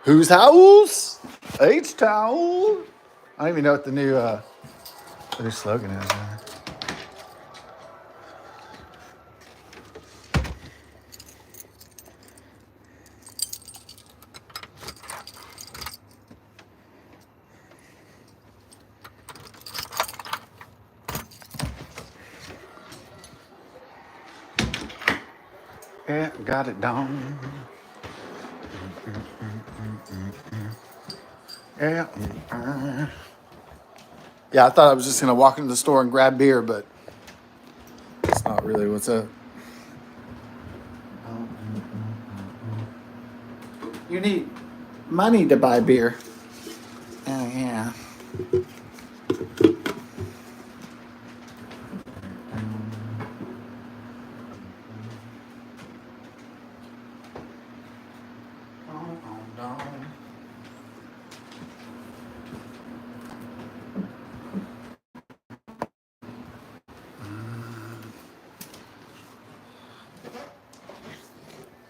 Whose house? H-Town. I don't even know what the new slogan is. Yeah, got it down. Yeah. Yeah, I thought I was just gonna walk into the store and grab beer, but it's not really what's up. You need money to buy beer. Oh yeah.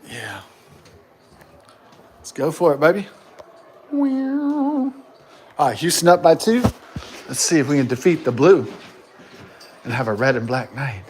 Yeah. Let's go for it, baby. All right, Houston up by 2. Let's see if we can defeat the blue and have a red and black night.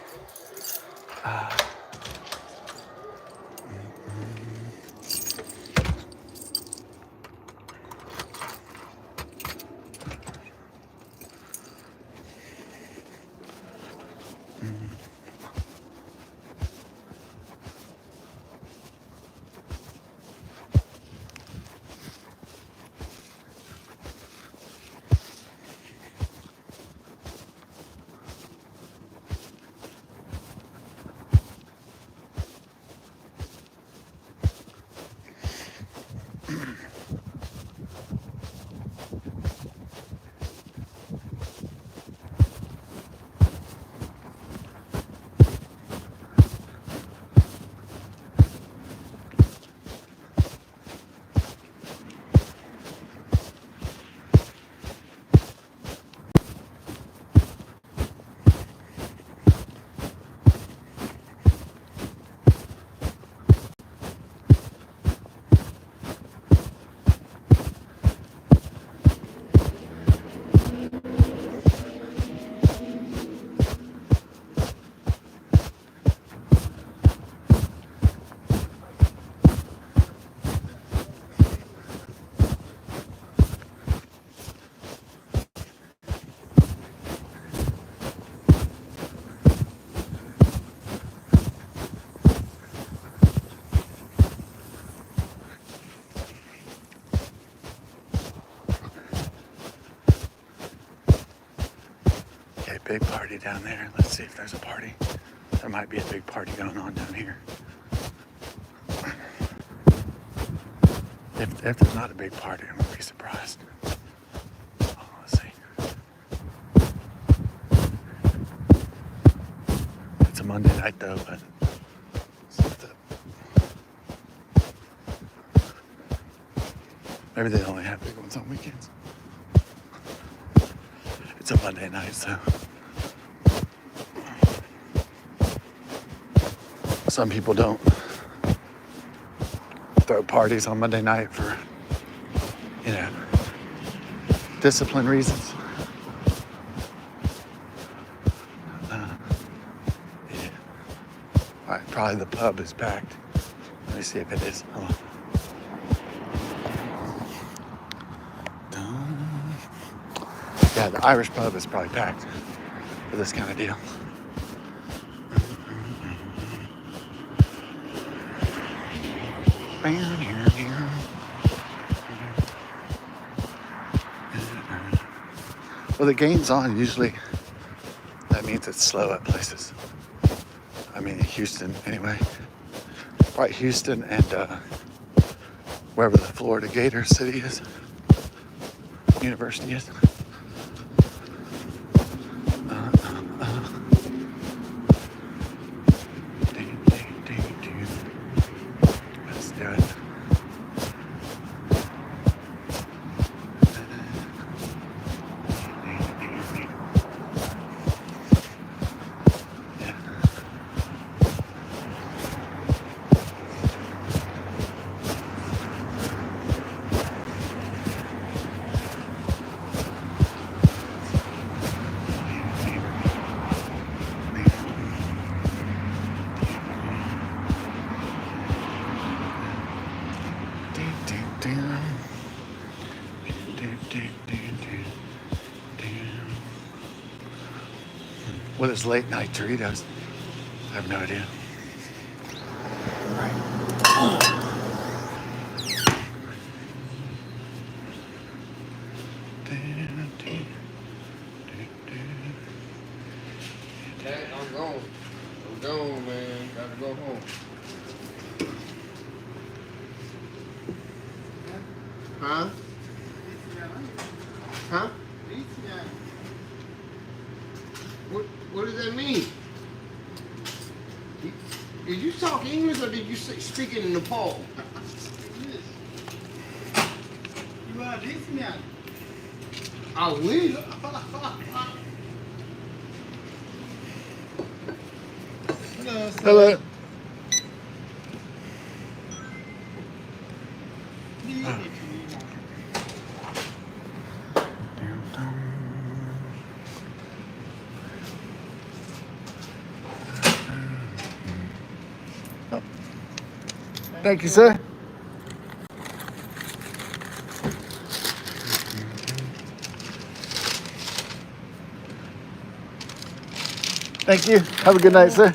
Okay, big party down there. Let's see if there's a party. There might be a big party going on down here. If there's not a big party, I'm gonna be surprised. Oh, let's see. It's a Monday night though, but maybe they only have big ones on weekends. It's a Monday night, so some people don't throw parties on Monday night for, discipline reasons. Yeah. All right, probably the pub is packed. Let me see if it is. Hold on. Yeah, the Irish pub is probably packed for this kind of deal. Well, the game's on. Usually that means it's slow at places. I mean, Houston anyway. Right, Houston and wherever the Florida Gators city is, university is. Let's do it. What is late night Doritos? I have no idea. Dad, I'm gone. I'm gone, man. Gotta go home. Huh? Huh? What does that mean? Did you talk English or did you speak in Nepal? You are this man. I will. Hello, sir. Hello. Thank you, sir. Thank you. Have a good night, sir.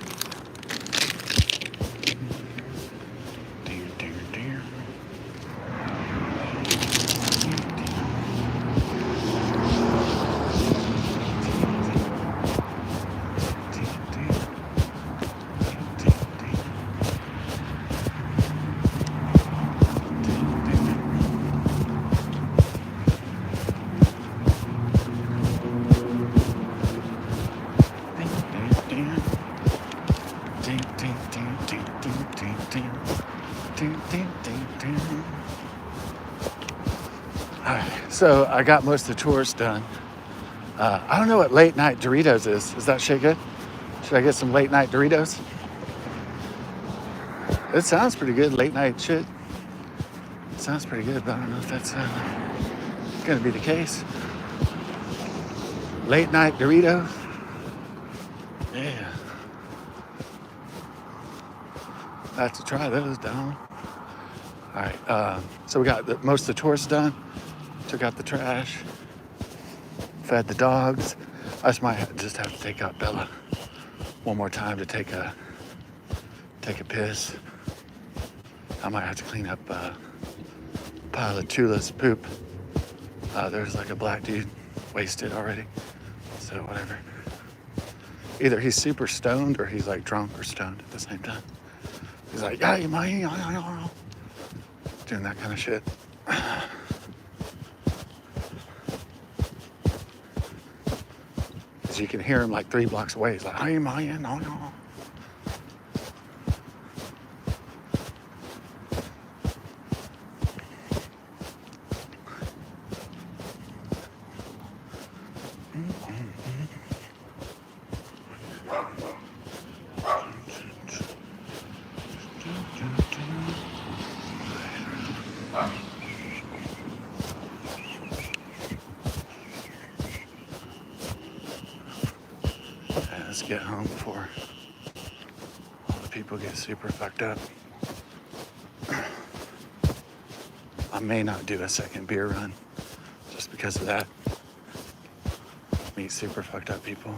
Alright, so I got most of the tours done. I don't know what late night Doritos is. Is that shit good? Should I get some late night Doritos? It sounds pretty good, late night shit. It sounds pretty good, but I don't know if that's gonna be the case. Late night Doritos. Yeah. I have to try those down. Alright, so we got most of the tours done. Took out the trash. Fed the dogs. I might just have to take out Bella one more time to take a piss. I might have to clean up a pile of Tula's poop. There's like a black dude wasted already. So whatever. Either he's super stoned or he's like drunk or stoned at the same time. He's like, yeah, doing that kind of shit. You can hear him like 3 blocks away. He's like, hey, man, no. Let's get home before all the people get super fucked up. I may not do a second beer run just because of that. Meet super fucked up people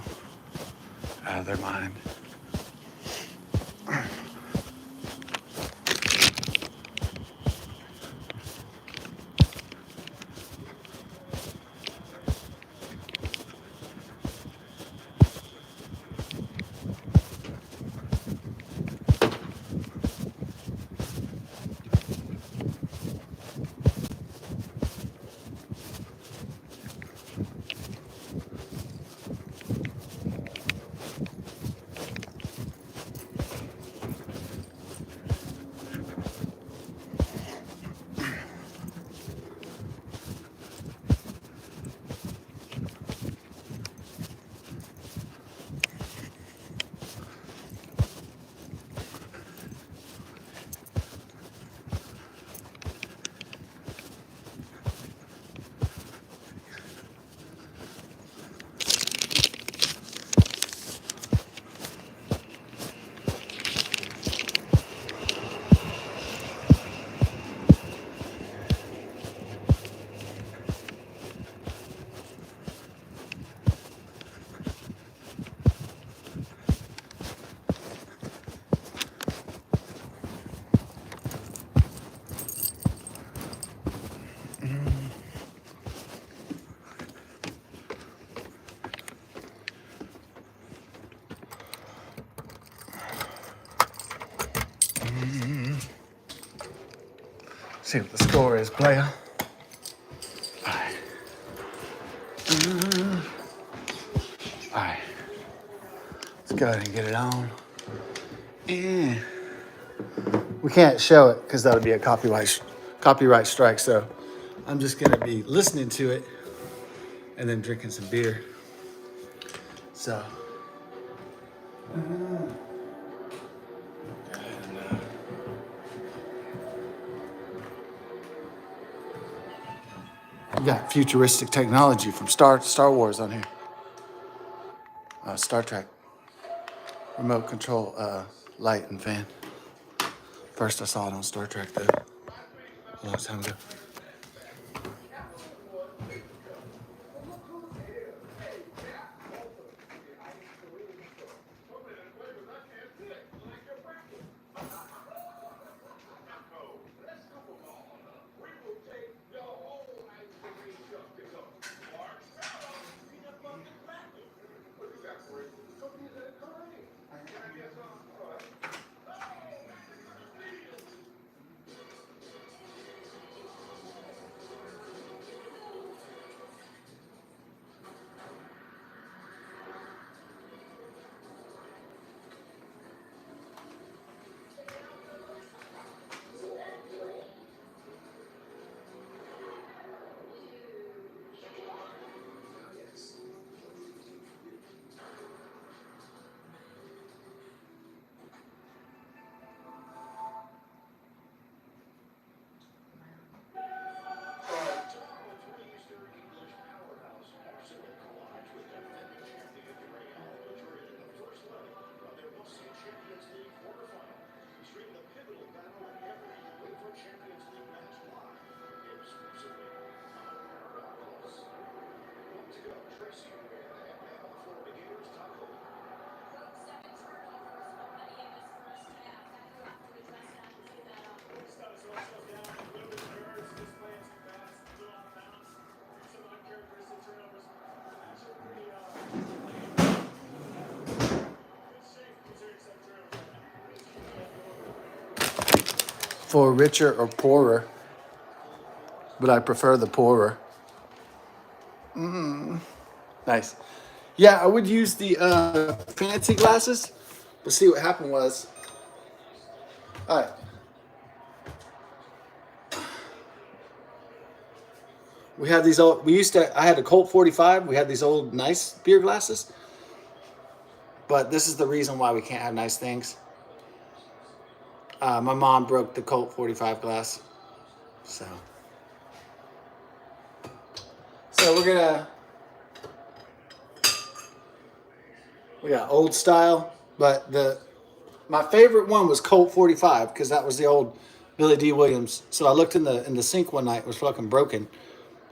out of their mind. See what the score is, player. All right. All right. Let's go ahead and get it on. And we can't show it because that would be a copyright strike. So I'm just gonna be listening to it and then drinking some beer. So. We got futuristic technology from Star Wars on here. Star Trek. Remote control light and fan. First I saw it on Star Trek though, a long time ago. For richer or poorer, but I prefer the poorer. Nice. Yeah, I would use the fancy glasses, but see what happened was, all right. We had these old. I had a Colt 45. We had these old nice beer glasses, but this is the reason why we can't have nice things. My mom broke the Colt 45 glass, so we got old style, but my favorite one was Colt 45 because that was the old Billy D. Williams. So I looked in the sink one night, it was fucking broken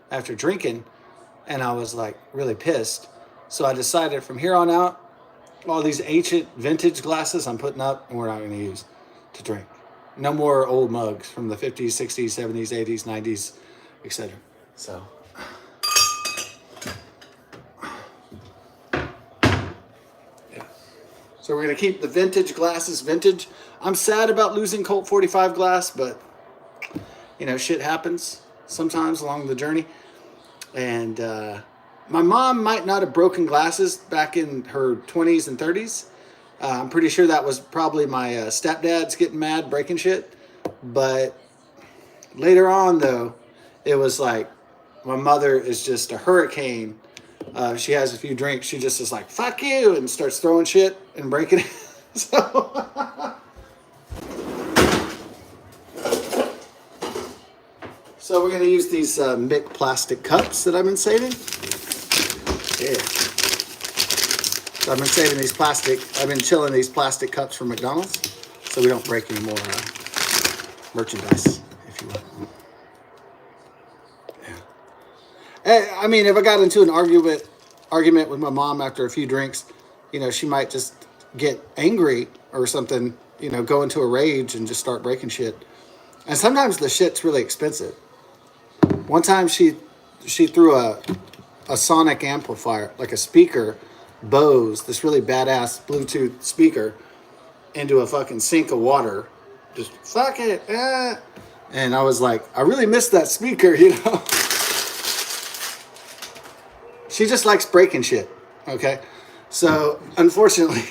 after drinking, and I was like really pissed. So I decided from here on out, all these ancient vintage glasses I'm putting up and we're not going to use to drink. No more old mugs from the 50s, 60s, 70s, 80s, 90s, etc. So. Yeah. So we're going to keep the vintage glasses vintage. I'm sad about losing Colt 45 glass, but, shit happens sometimes along the journey. And my mom might not have broken glasses back in her 20s and 30s. I'm pretty sure that was probably my stepdad's getting mad, breaking shit. But later on, though, it was like my mother is just a hurricane. She has a few drinks. She just is like, fuck you, and starts throwing shit and breaking it. So we're going to use these Mick plastic cups that I've been saving. Yeah. So I've been saving I've been chilling these plastic cups from McDonald's so we don't break any more merchandise, if you will. Yeah. I mean, if I got into an argument with my mom after a few drinks, she might just get angry or something, go into a rage and just start breaking shit. And sometimes the shit's really expensive. One time she threw a sonic amplifier, like a speaker, Bose, this really badass Bluetooth speaker, into a fucking sink of water. Just fuck it. And I was like, I really miss that speaker, you know. She just likes breaking shit. Okay. So unfortunately,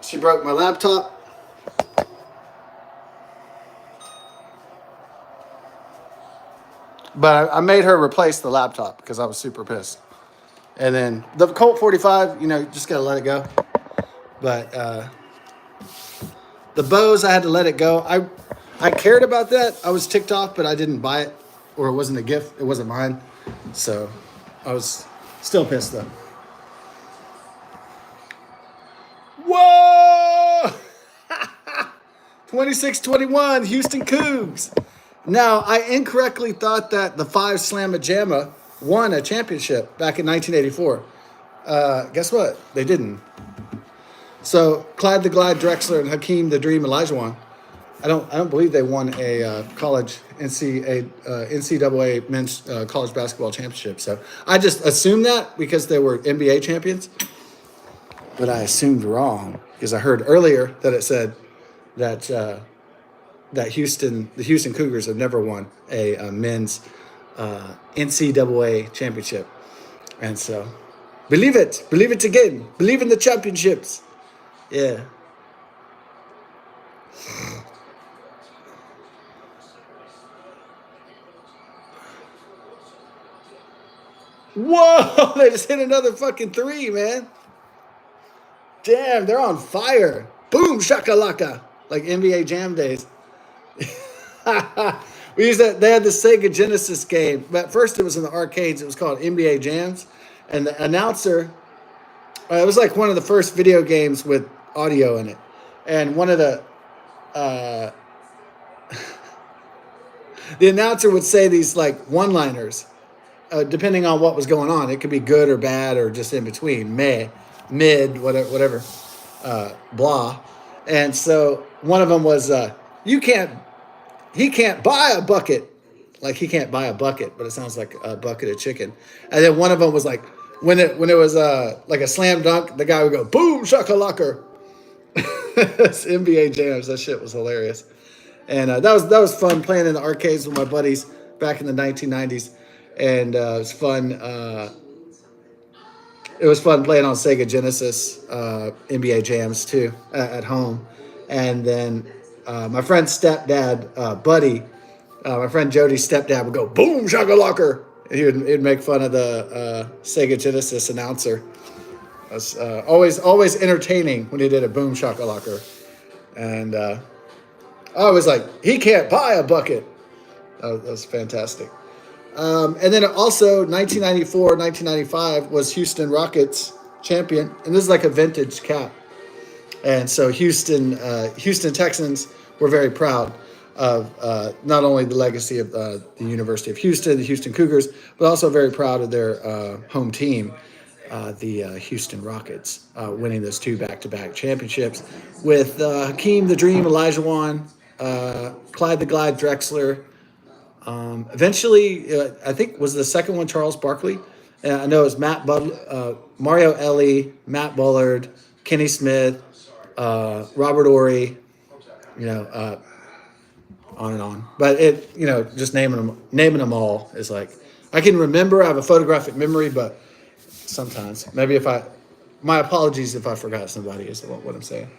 she broke my laptop. But I made her replace the laptop because I was super pissed. And then the Colt 45, you know, you just got to let it go. But the Bose, I had to let it go. I cared about that. I was ticked off, but I didn't buy it. Or it wasn't a gift. It wasn't mine. So I was still pissed, though. Whoa! 26-21, Houston Cougars. Now, I incorrectly thought that the 5 Slamma Jamma won a championship back in 1984. Guess what? They didn't. So, Clyde the Glide Drexler and Hakeem the Dream Olajuwon. I don't believe they won a college NCAA men's college basketball championship. So, I just assumed that because they were NBA champions. But I assumed wrong because I heard earlier that it said that the Houston Cougars have never won a men's NCAA championship, and so believe it again, believe in the championships, yeah. Whoa! They just hit another fucking 3, man. Damn, they're on fire. Boom shakalaka, like NBA Jam days. We used that. They had the Sega Genesis game, but at first it was in the arcades. It was called NBA Jams, and the announcer. It was like one of the first video games with audio in it, and one of the the announcer would say these like one-liners, depending on what was going on. It could be good or bad or just in between, mid, whatever, blah. And so one of them was, he can't buy a bucket. Like he can't buy a bucket, but it sounds like a bucket of chicken. And then one of them was like, when it was like a slam dunk, the guy would go, boom, shakalaka. That's NBA Jams. That shit was hilarious. And that was fun playing in the arcades with my buddies back in the 1990s. And it was fun. It was fun playing on Sega Genesis, NBA Jams too, at home. And then my friend's stepdad, Buddy, my friend Jody's stepdad would go, boom, shakalaka. And he'd make fun of the Sega Genesis announcer. It was always entertaining when he did a boom shakalaka. And I was like, he can't buy a bucket. That was fantastic. And then also 1994, 1995 was Houston Rockets champion. And this is like a vintage cap. And so Houston Texans were very proud of not only the legacy of the University of Houston, the Houston Cougars, but also very proud of their home team, the Houston Rockets, winning those 2 back-to-back championships with Hakeem the Dream Olajuwon, Clyde the Glide Drexler. Eventually, I think was the second one Charles Barkley. I know it was Mario Elie, Matt Bullard, Kenny Smith, Robert Ory, on and on. But just naming them all is like I can remember. I have a photographic memory, but sometimes maybe my apologies if I forgot somebody is what I'm saying.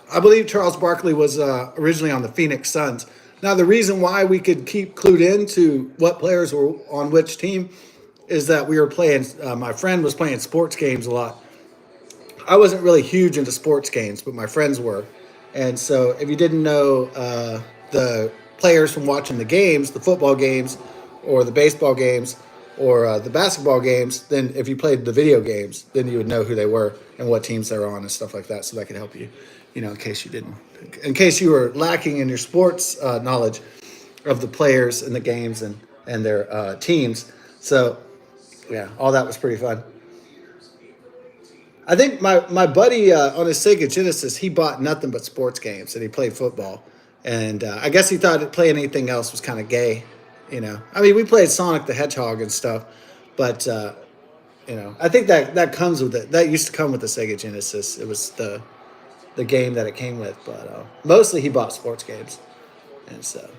I believe Charles Barkley was originally on the Phoenix Suns. Now, the reason why we could keep clued into what players were on which team is that we were playing, my friend was playing sports games a lot. I wasn't really huge into sports games, but my friends were. And so if you didn't know the players from watching the games, the football games or the baseball games or the basketball games, then if you played the video games, then you would know who they were and what teams they were on and stuff like that. So that could help you, in case you were lacking in your sports knowledge of the players and the games and their teams. So, yeah, all that was pretty fun. I think my buddy on his Sega Genesis, he bought nothing but sports games and he played football. And I guess he thought playing anything else was kind of gay. You know, I mean, we played Sonic the Hedgehog and stuff, but you know, I think that comes with it. That used to come with the Sega Genesis. It was the game that it came with, but mostly he bought sports games, and so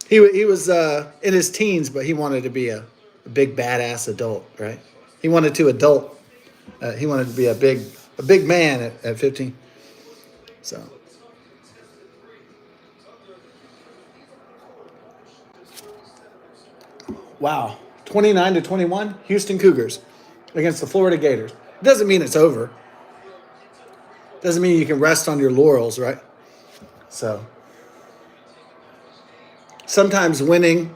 he was in his teens, but he wanted to be a big badass adult, right? He wanted to adult. He wanted to be a big man at 15. So. Wow. 29-21, Houston Cougars against the Florida Gators. Doesn't mean it's over. Doesn't mean you can rest on your laurels, right? So sometimes winning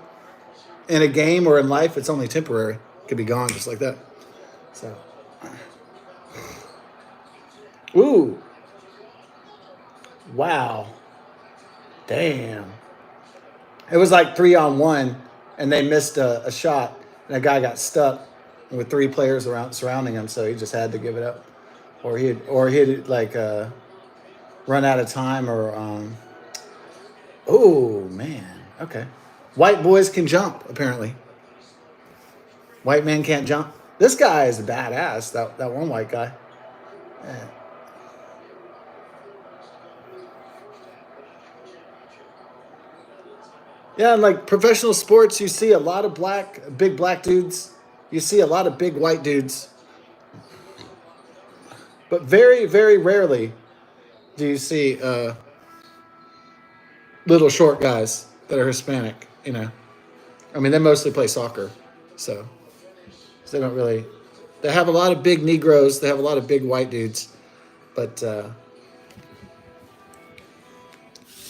in a game or in life, it's only temporary. It could be gone just like that. So, ooh, wow, damn. It was like 3-on-1, and they missed a shot, and a guy got stuck with 3 players around surrounding him, so he just had to give it up, or he'd like run out of time, or oh man, okay. White boys can jump apparently. White men can't jump. This guy is a badass. That one white guy. Yeah. Yeah, and like professional sports, you see a lot of big black dudes. You see a lot of big white dudes. But very, very rarely do you see little short guys that are Hispanic, you know. I mean, they mostly play soccer. So they don't really. They have a lot of big Negroes. They have a lot of big white dudes. But they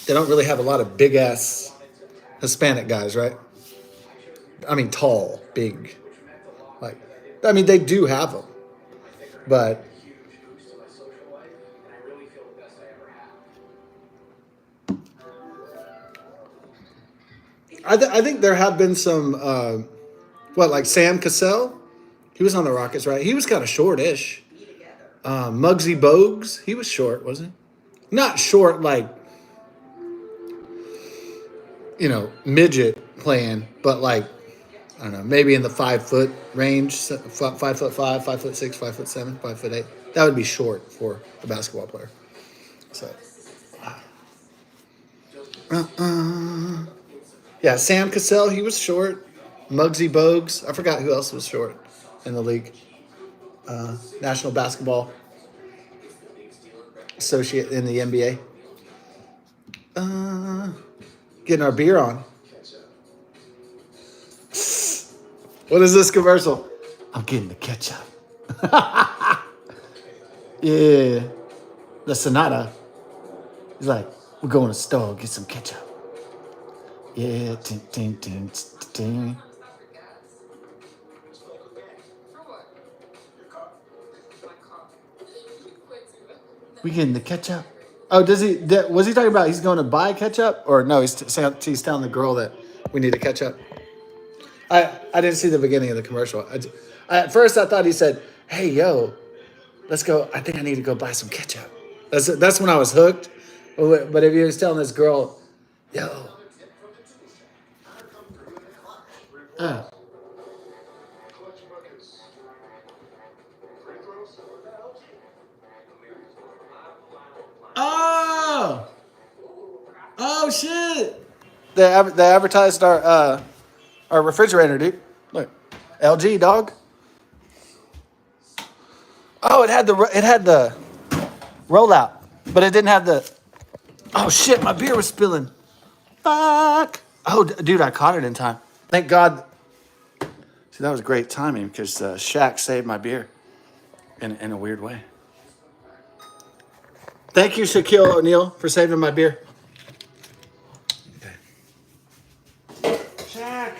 don't really have a lot of big-ass Hispanic guys, right? I mean, tall, big. Like, I mean, they do have them. But I think there have been some, like Sam Cassell? He was on the Rockets, right? He was kind of short-ish. Muggsy Bogues, he was short, wasn't he? Not short like, you know, midget playing, but like, I don't know, maybe in the 5-foot range, 5'5", 5'6", 5'7", 5'8". That would be short for a basketball player. So, yeah, Sam Cassell, he was short. Muggsy Bogues, I forgot who else was short in the league. National Basketball Associate in the NBA. Getting our beer on. What is this commercial? I'm getting the ketchup. Yeah. The Sonata. He's like, we're going to the store, get some ketchup. Yeah. Ting, ting, ting, ting, ting. We getting the ketchup? Oh, was he talking about he's going to buy ketchup? Or no, he's telling the girl that we need a ketchup. I didn't see the beginning of the commercial. At first I thought he said, hey, yo, let's go. I think I need to go buy some ketchup. That's when I was hooked. But if he was telling this girl, yo. Oh! Oh, shit! They advertised our refrigerator, dude. Look. LG, dog. Oh, it had the rollout, but it didn't have the. Oh shit! My beer was spilling. Fuck! Oh, dude, I caught it in time. Thank God. See, that was great timing because Shaq saved my beer in a weird way. Thank you, Shaquille O'Neal, for saving my beer. Okay. Shaq.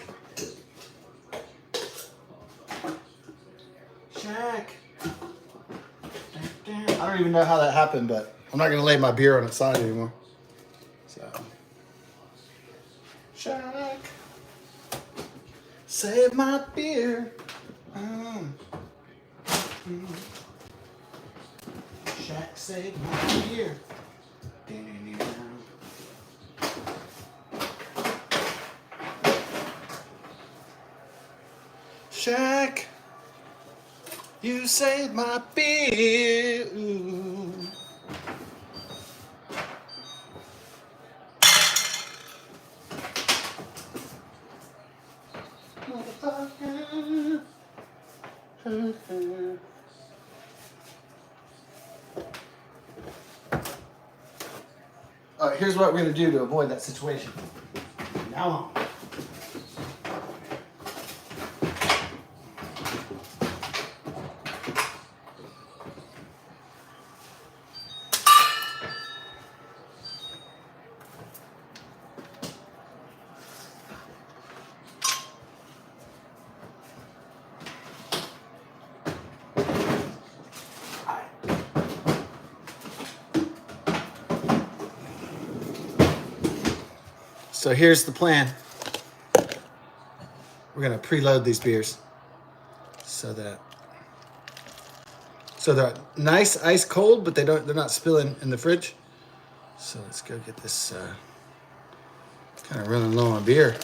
I don't even know how that happened, but I'm not gonna lay my beer on its side anymore. So, Shaq, save my beer. Shaq, save my beer. Shaq, you saved my beer. Ooh. Motherfucker. All right, here's what we're gonna do to avoid that situation. Now on. So here's the plan. We're gonna preload these beers so they're nice ice cold, but they're not spilling in the fridge. So let's go get this. Kind of running low on beer.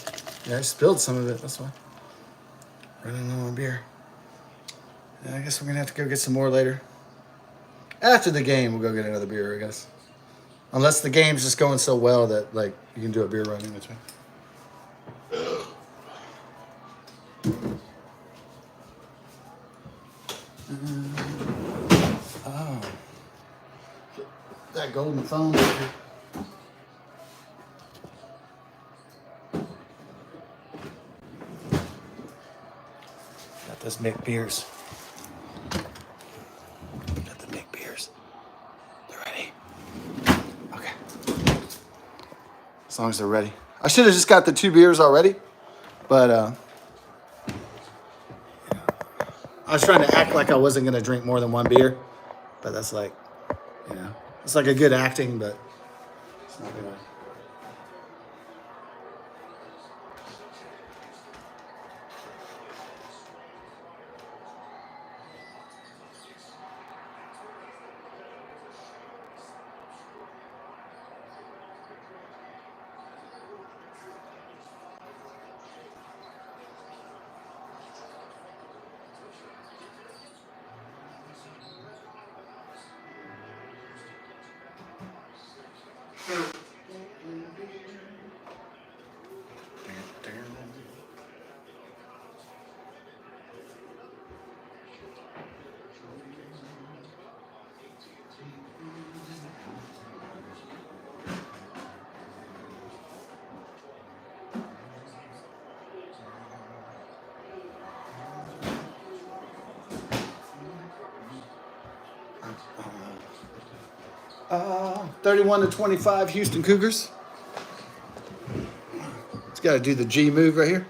Yeah, I spilled some of it. That's why. Running low on beer. Yeah, I guess we're gonna have to go get some more later. After the game, we'll go get another beer, I guess. Unless the game's just going so well that like you can do a beer run in between. Oh, that golden phone. Got those Mick beers. Got the Mick beers. They're ready. Okay. As long as they're ready. I should have just got the 2 beers already, but I was trying to act like I wasn't gonna drink more than 1 beer, but that's like, it's like a good acting, but it's not gonna. Uh, 31-25 Houston Cougars. It's got to do the G move right here.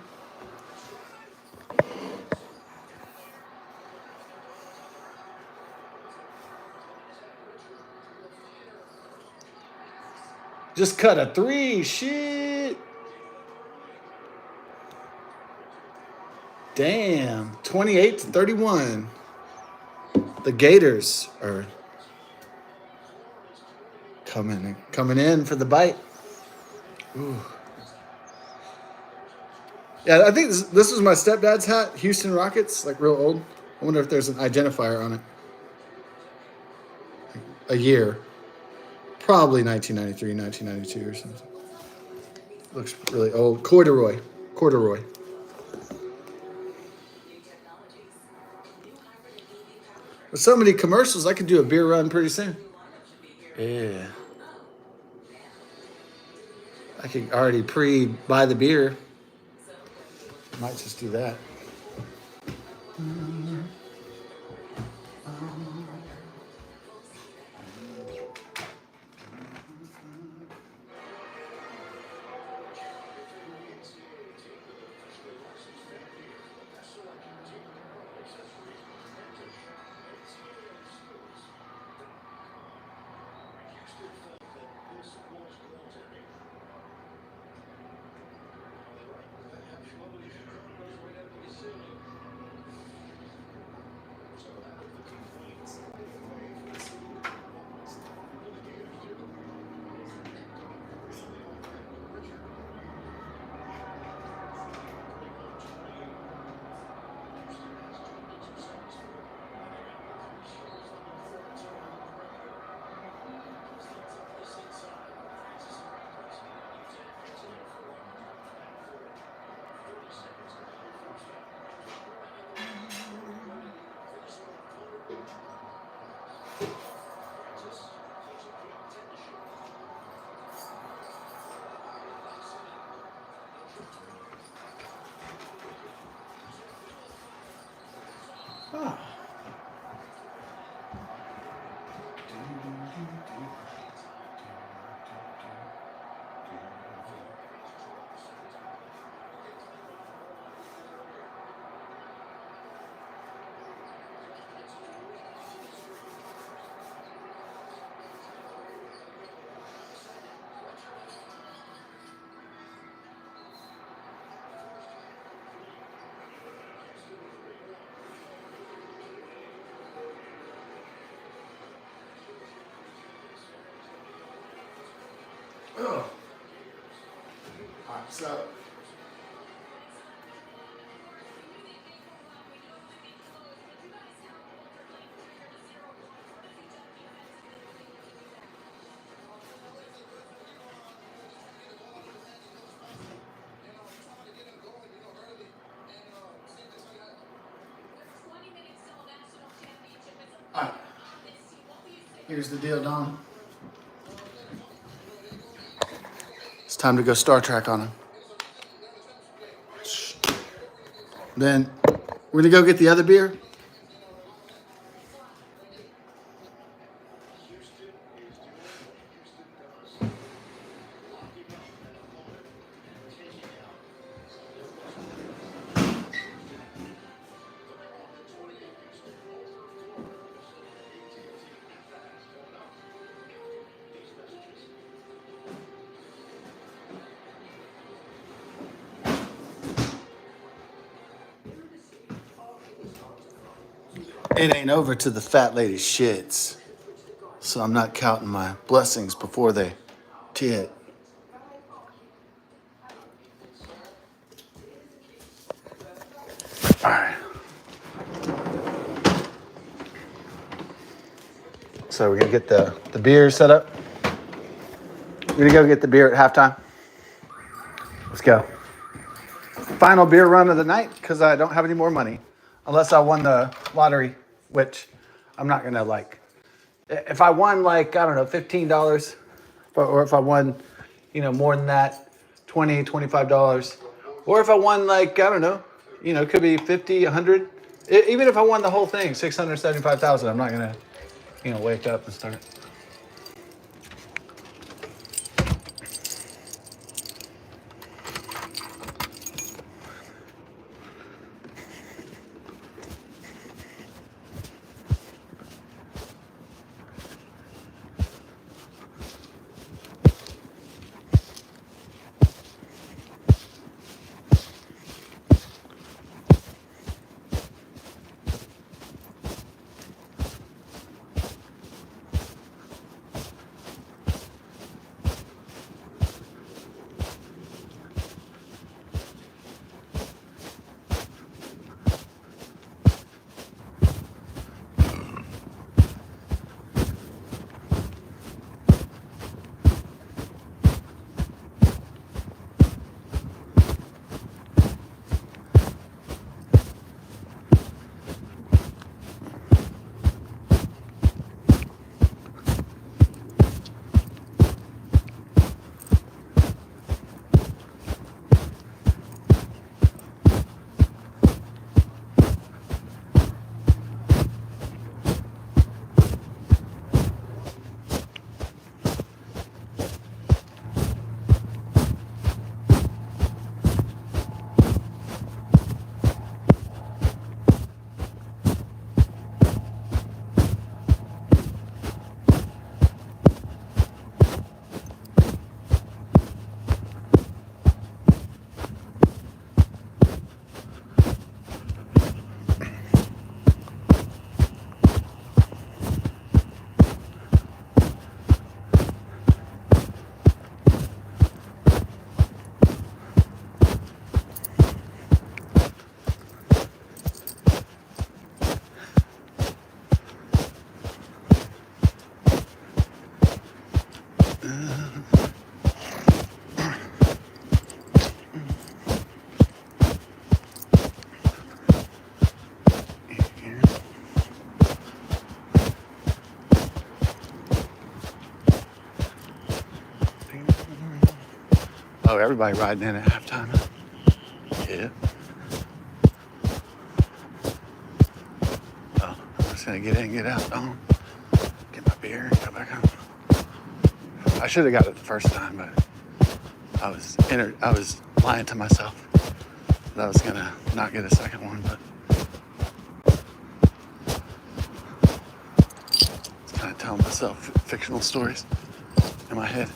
Just cut a 3. Shit. Damn. 28-31. The Gators are coming in for the bite. Ooh. Yeah, I think this was my stepdad's hat. Houston Rockets, like real old. I wonder if there's an identifier on it. A year. Probably 1993, 1992 or something. Looks really old. Corduroy. With so many commercials, I could do a beer run pretty soon. Yeah. I could already pre-buy the beer. Might just do that. Oh. Oh. All right, so. All right. Here's the deal, Don. It's time to go Star Trek on him. Then we're gonna go get the other beer. It ain't over till the fat lady shits. So I'm not counting my blessings before they tit. All right. So we're gonna get the beer set up. We're gonna go get the beer at halftime. Let's go. Final beer run of the night because I don't have any more money. Unless I won the lottery, which I'm not gonna like. If I won like, I don't know, $15, or if I won, more than that, $20, $25, or if I won like, I don't know, it could be 50, 100. Even if I won the whole thing, 675,000, I'm not gonna, wake up and start. Oh, everybody riding in at halftime. Yeah. gonna get in, get out, get my beer, and go back home. I should have got it the first time, but I was lying to myself that I was gonna not get a second one, but I was kind of telling myself fictional stories in my head.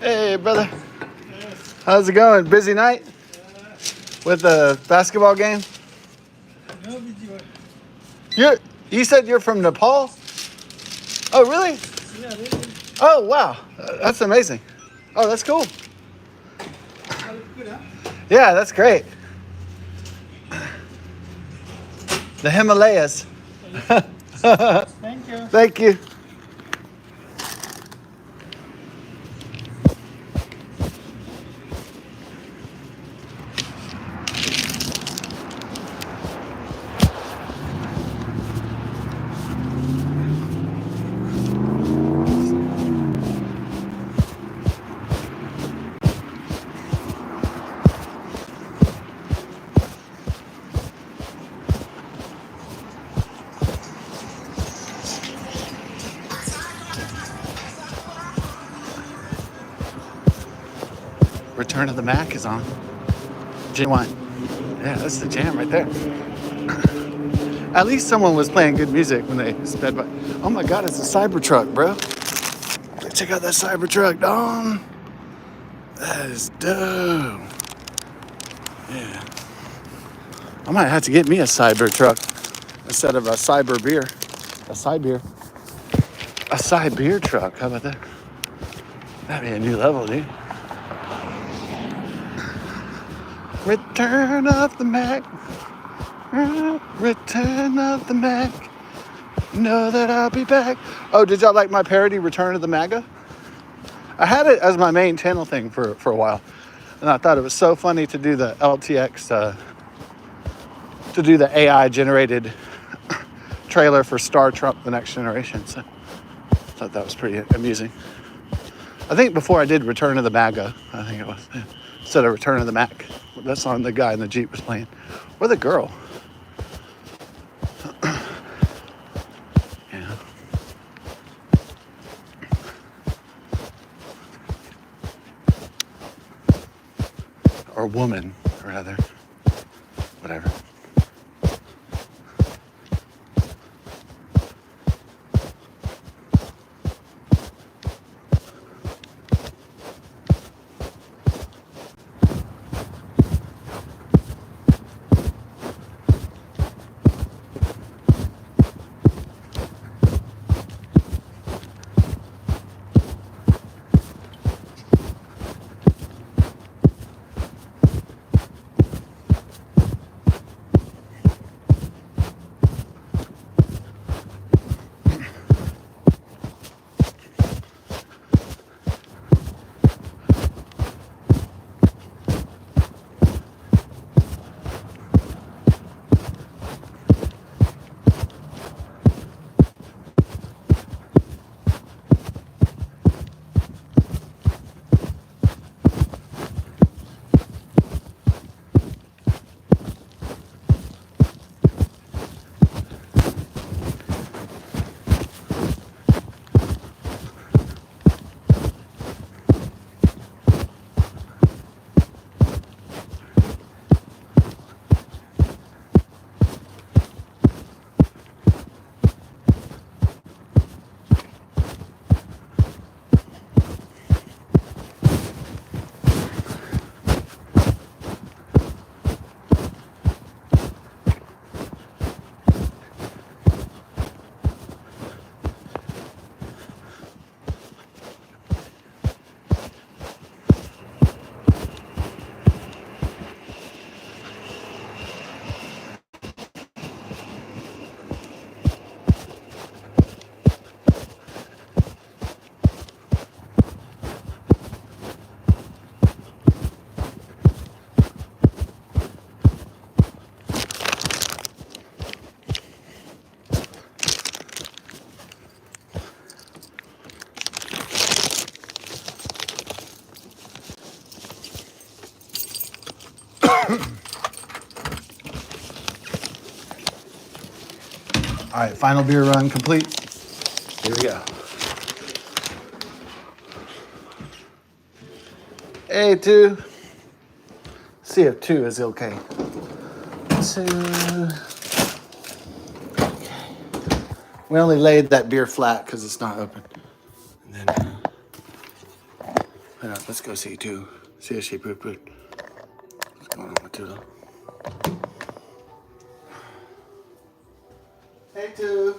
And hey, brother. How's it going? Busy night with the basketball game? No video. You said you're from Nepal? Oh, really? Yeah, really. Oh, wow. That's amazing. Oh, that's cool. All good, huh? Yeah, that's great. The Himalayas. Thank you. Thank you. Return of the Mac is on. Genuine. Yeah, that's the jam right there. At least someone was playing good music when they sped by. Oh my God, it's a Cybertruck, bro. Check out that Cybertruck, dog. That is dope. Yeah. I might have to get me a Cybertruck instead of a Cyber beer. A Cyber. A Cyber truck. How about that? That'd be a new level, dude. Return of the Mac. Return of the Mac. Know that I'll be back. Oh, did y'all like my parody, Return of the MAGA? I had it as my main channel thing for a while. And I thought it was so funny to do the LTX, to do the AI generated trailer for Star Trek: The Next Generation. So I thought that was pretty amusing. I think before I did Return of the MAGA, I think it was, yeah, instead of Return of the Mac. That song the guy in the Jeep was playing. Or the girl. Yeah. Or woman, rather. Whatever. All right, final beer run complete. Here we go. Hey, 2. See if 2 is okay. 2. We only laid that beer flat because it's not open. And then, let's go see 2. See if she pooped. What's going on with 2? Hey, 2.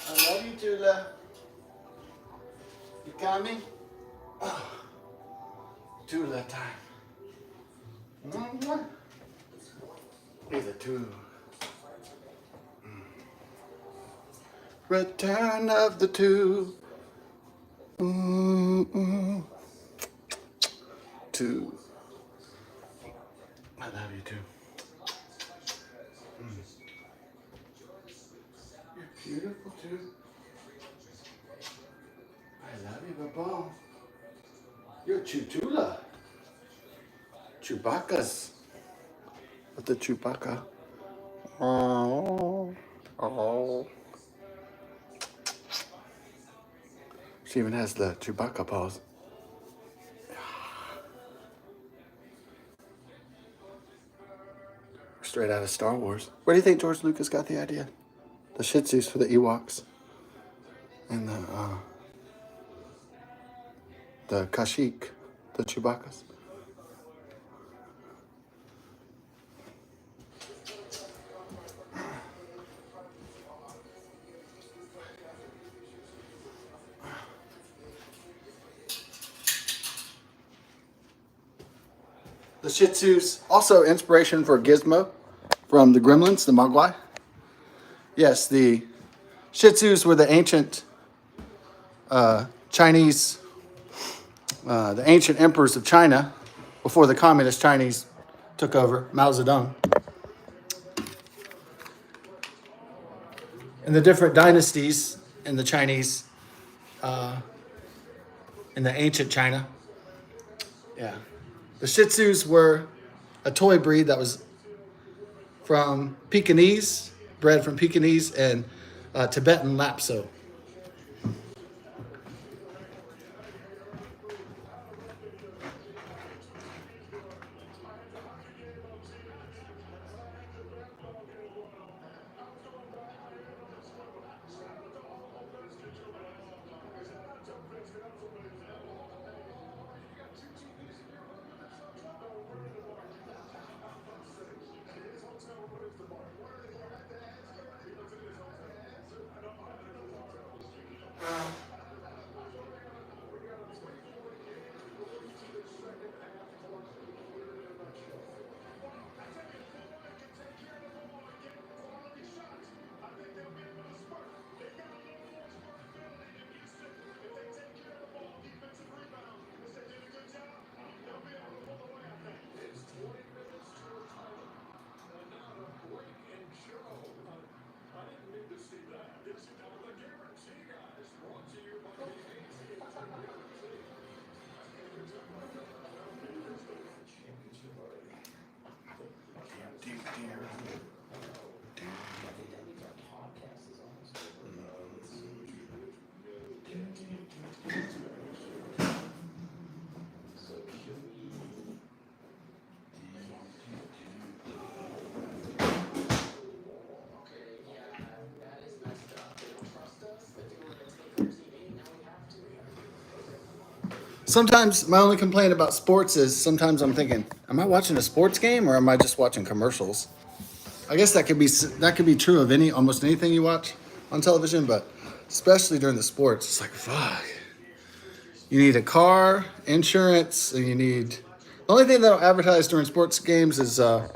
I love you, Tula. You coming? Oh, Tula time. He's a 2. Return of the 2. 2. I love you, 2. You're beautiful, 2. I love you, Baba. You're Chutula. Chewbacca's. With the Chewbacca. Oh. Oh. She even has the Chewbacca paws. Straight out of Star Wars. Where do you think George Lucas got the idea? The Shih Tzus for the Ewoks. And the Kashyyyk, the Chewbaccas. The Shih Tzus, also inspiration for Gizmo from the Gremlins, the Mogwai. Yes, the Shih Tzus were the ancient Chinese, the ancient emperors of China before the communist Chinese took over, Mao Zedong. And the different dynasties in the Chinese, in the ancient China. Yeah. The Shih Tzus were a toy breed that was from Pekingese, bred from Pekingese and Tibetan Lapso. Sometimes my only complaint about sports is sometimes I'm thinking, am I watching a sports game or am I just watching commercials? I guess that could be true of almost anything you watch on television, but especially during the sports, it's like fuck. You need a car, insurance, and you need. The only thing they don't advertise during sports games is they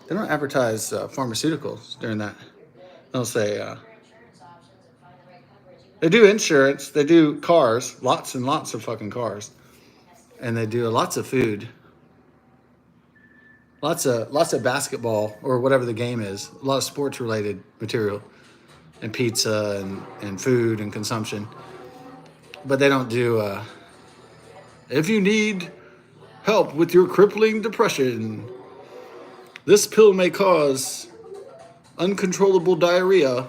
don't advertise pharmaceuticals during that. They'll say they do insurance, they do cars, lots and lots of fucking cars, and they do lots of food, lots of basketball or whatever the game is, a lot of sports related material, and pizza and food and consumption. But they don't do. If you need help with your crippling depression, this pill may cause uncontrollable diarrhea.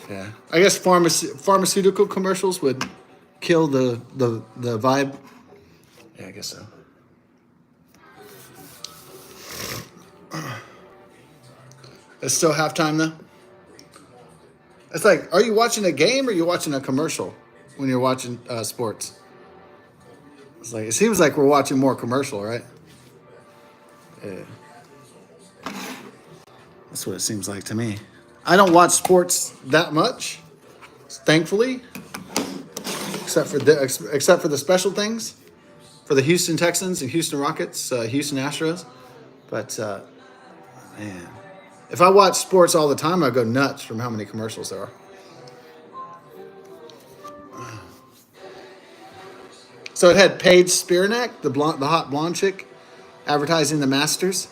Yeah, I guess pharmaceutical commercials would kill the vibe. Yeah, I guess so. It's still halftime though. It's like, are you watching a game or are you watching a commercial when you're watching sports? It's like, it seems like we're watching more commercial, right? Yeah. That's what it seems like to me. I don't watch sports that much, thankfully, except for the special things for the Houston Texans and Houston Rockets, Houston Astros. But man, if I watch sports all the time, I go nuts from how many commercials there are. So it had Paige Spiranak, the hot blonde chick, advertising the Masters,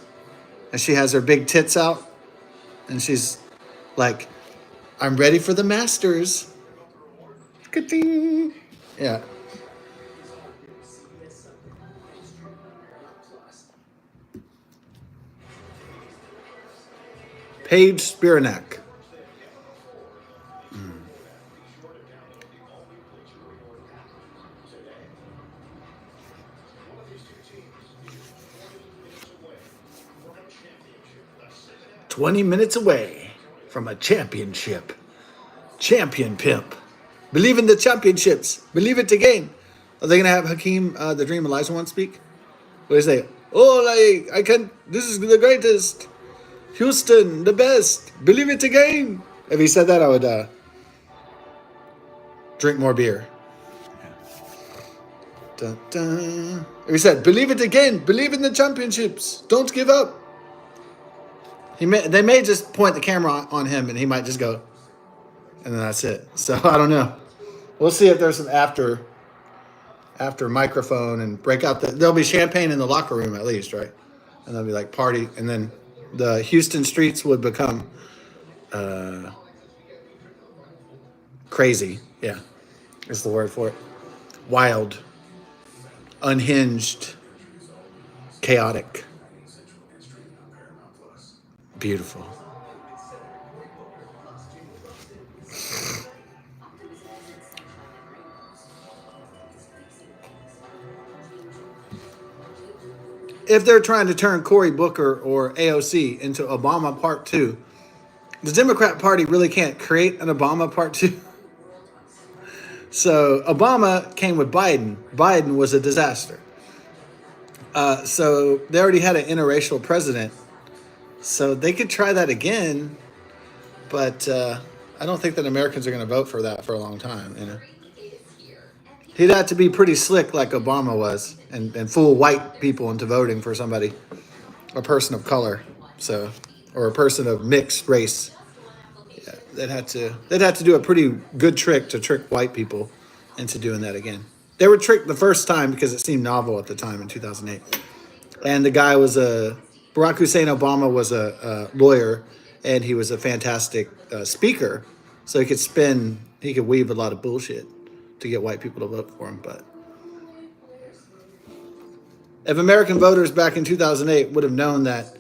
and she has her big tits out, and she's like, "I'm ready for the Masters." Ka-ding. Yeah. Paige Spiranak. 20 minutes away from a championship. Champion pimp. Believe in the championships. Believe it again. Are they going to have Hakeem, the Dream Olajuwon speak? What do they say? Oh, I can. This is the greatest. Houston, the best. Believe it again. If he said that, I would drink more beer. Dun, dun. If he said, believe it again. Believe in the championships. Don't give up. They may just point the camera on him, and he might just go, and then that's it. So I don't know. We'll see if there's some after microphone and break out. There'll be champagne in the locker room at least, right? And there'll be like party, and then the Houston streets would become crazy. Yeah, is the word for it. Wild, unhinged, chaotic, beautiful. If they're trying to turn Cory Booker or AOC into Obama Part 2, the Democrat Party really can't create an Obama Part 2. So Obama came with Biden. Biden was a disaster. So they already had an interracial president. So they could try that again. But I don't think that Americans are going to vote for that for a long time, you know. He'd have to be pretty slick like Obama was and fool white people into voting for somebody, a person of color, or a person of mixed race. Yeah, they'd have to do a pretty good trick to trick white people into doing that again. They were tricked the first time because it seemed novel at the time in 2008. And the guy was Barack Hussein Obama was a lawyer, and he was a fantastic speaker, so he could weave a lot of bullshit to get white people to vote for him. But if American voters back in 2008 would have known that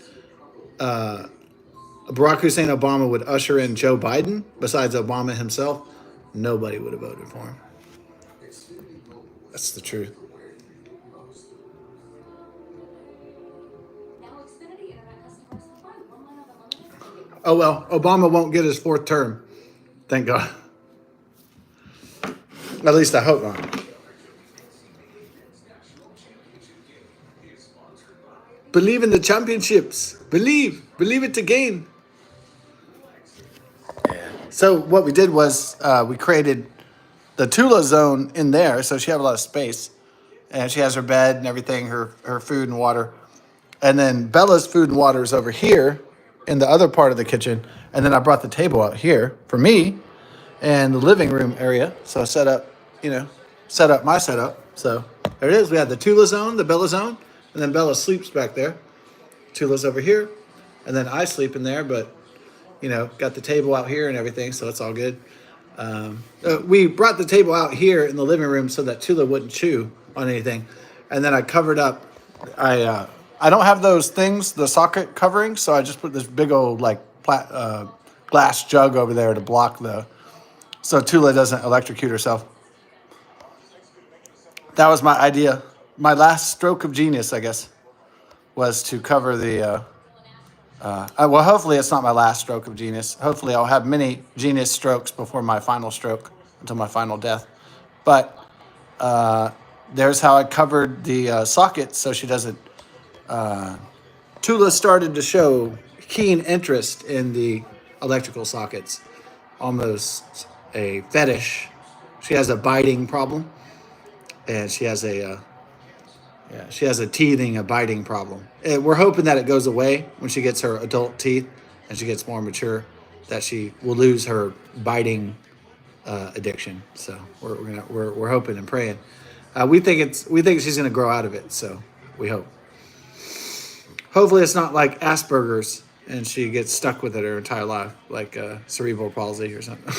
Barack Hussein Obama would usher in Joe Biden, besides Obama himself, nobody would have voted for him. That's the truth. Oh, well, Obama won't get his fourth term. Thank God. At least I hope not. Believe in the championships. Believe it again. Yeah. So what we did was we created the Tula zone in there, so she had a lot of space, and she has her bed and everything, her food and water, and then Bella's food and water is over here in the other part of the kitchen, and then I brought the table out here for me and the living room area. So I set up my setup. So there it is. We have the Tula zone, the Bella zone, and then Bella sleeps back there. Tula's over here, and then I sleep in there, but, got the table out here and everything, so it's all good. We brought the table out here in the living room so that Tula wouldn't chew on anything, and then I covered up, I I don't have those things, the socket covering, so I just put this big old like glass jug over there to block so Tula doesn't electrocute herself. That was my idea. My last stroke of genius, I guess, was to cover the. Well, hopefully it's not my last stroke of genius. Hopefully I'll have many genius strokes before my final stroke, until my final death. But there's how I covered the socket so she doesn't. Tula started to show keen interest in the electrical sockets, almost a fetish. She has a biting problem, and she has a teething, a biting problem. And we're hoping that it goes away when she gets her adult teeth and she gets more mature, that she will lose her biting addiction. So we're hoping and praying. We think she's gonna grow out of it. So we hope. Hopefully it's not like Asperger's and she gets stuck with it her entire life, like cerebral palsy or something.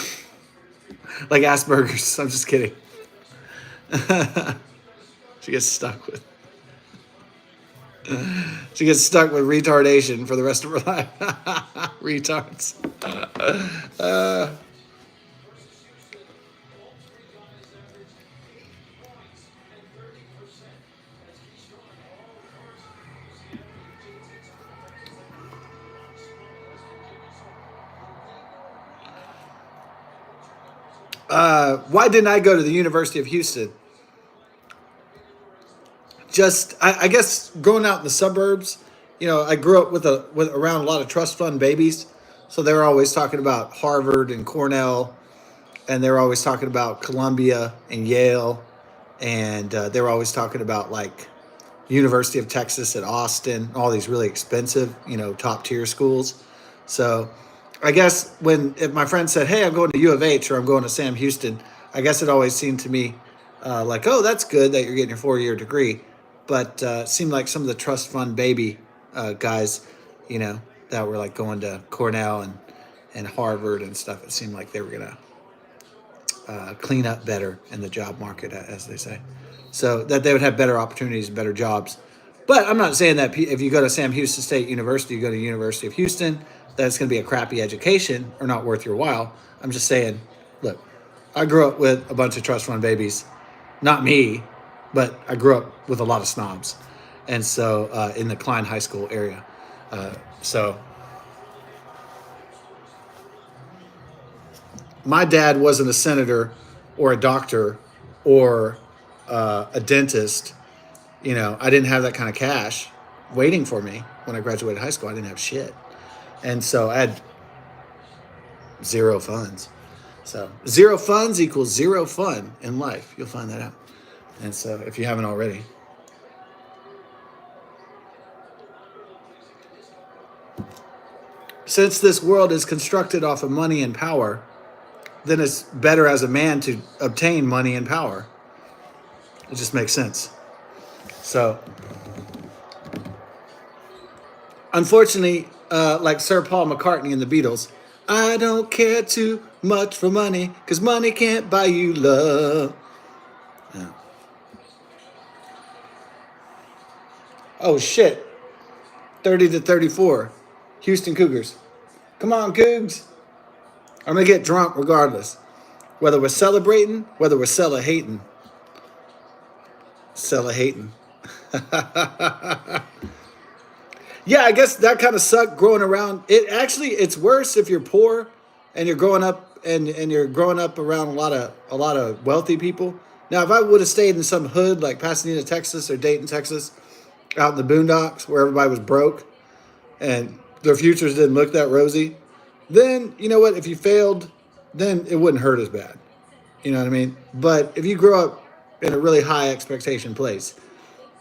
Like Asperger's. I'm just kidding. She gets stuck with. She gets stuck with retardation for the rest of her life. Retards. Why didn't I go to the University of Houston? I guess growing out in the suburbs, I grew up with around a lot of trust fund babies, so they were always talking about Harvard and Cornell, and they were always talking about Columbia and Yale, and they were always talking about like University of Texas at Austin, all these really expensive, top tier schools. So I guess if my friend said, "Hey, I'm going to U of H" or "I'm going to Sam Houston," I guess it always seemed to me like, "Oh, that's good that you're getting your 4-year degree." But it seemed like some of the trust fund baby guys, that were like going to Cornell and Harvard and stuff, it seemed like they were going to clean up better in the job market, as they say. So that they would have better opportunities and better jobs. But I'm not saying that if you go to Sam Houston State University, you go to the University of Houston, that it's going to be a crappy education or not worth your while. I'm just saying, look, I grew up with a bunch of trust fund babies. Not me, but I grew up with a lot of snobs. And so in the Klein High School area. So my dad wasn't a senator or a doctor or a dentist. I didn't have that kind of cash waiting for me when I graduated high school. I didn't have shit. And so I had zero funds. So 0 funds equals 0 fun in life. You'll find that out. And so if you haven't already. Since this world is constructed off of money and power, then it's better as a man to obtain money and power. It just makes sense. So, unfortunately, like Sir Paul McCartney and the Beatles, I don't care too much for money, because money can't buy you love. Yeah. Oh, shit. 30-34. Houston Cougars. Come on, Cougs. I'm going to get drunk regardless. Whether we're celebrating, whether we're celebrating. Celebrating. Yeah, I guess that kind of sucked growing around. It's worse if you're poor and you're growing up and you're growing up around a lot of wealthy people. Now, if I would have stayed in some hood like Pasadena, Texas or Dayton, Texas, out in the boondocks where everybody was broke and their futures didn't look that rosy, then you know what? If you failed, then it wouldn't hurt as bad. You know what I mean? But if you grow up in a really high expectation place,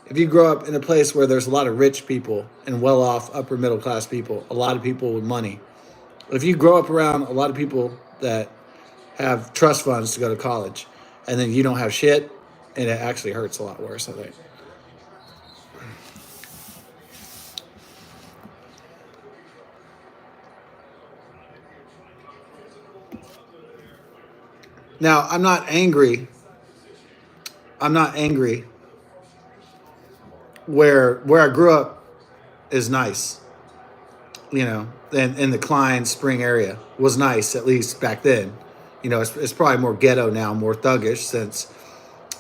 if you grow up in a place where there's a lot of rich people and well-off upper middle class people, a lot of people with money, if you grow up around a lot of people that have trust funds to go to college and then you don't have shit, and it actually hurts a lot worse, I think. Now, I'm not angry. Where I grew up, is nice. You know, in the Klein Spring area was nice, at least back then. You know, it's probably more ghetto now, more thuggish since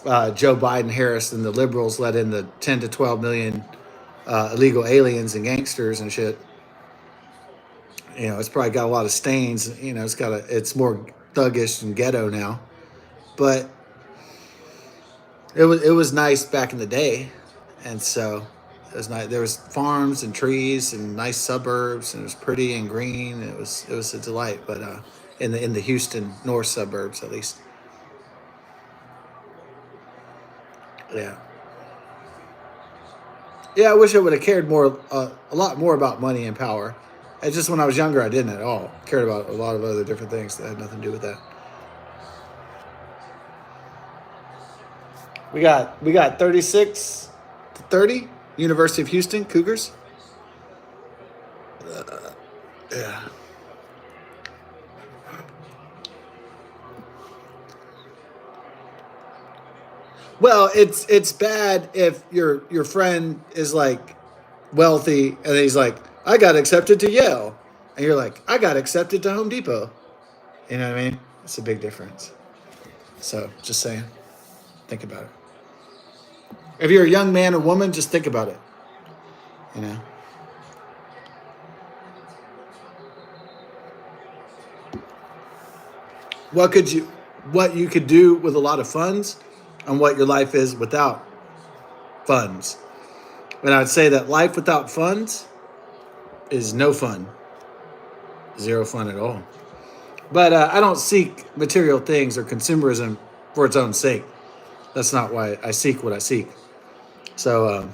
Joe Biden, Harris, and the liberals let in the 10 to 12 million illegal aliens and gangsters and shit. You know, it's probably got a lot of stains. You know, it's more thuggish and ghetto now. But it was nice back in the day, and so it was nice. There was farms and trees and nice suburbs, and it was pretty and green. It was a delight. But in the Houston north suburbs, at least, yeah. Yeah, I wish I would have cared more, a lot more about money and power. It's just when I was younger, I didn't at all. Cared about a lot of other different things that had nothing to do with that. We got 36-30, University of Houston Cougars. Yeah. Well, it's bad if your friend is like wealthy and he's like, I got accepted to Yale, and you're like, I got accepted to Home Depot. You know what I mean? It's a big difference. So just saying, think about it. If you're a young man or woman, just think about it. You know. What you could do with a lot of funds, and what your life is without funds. And I'd say that life without funds is no fun, zero fun at all. But I don't seek material things or consumerism for its own sake. That's not why I seek what I seek. So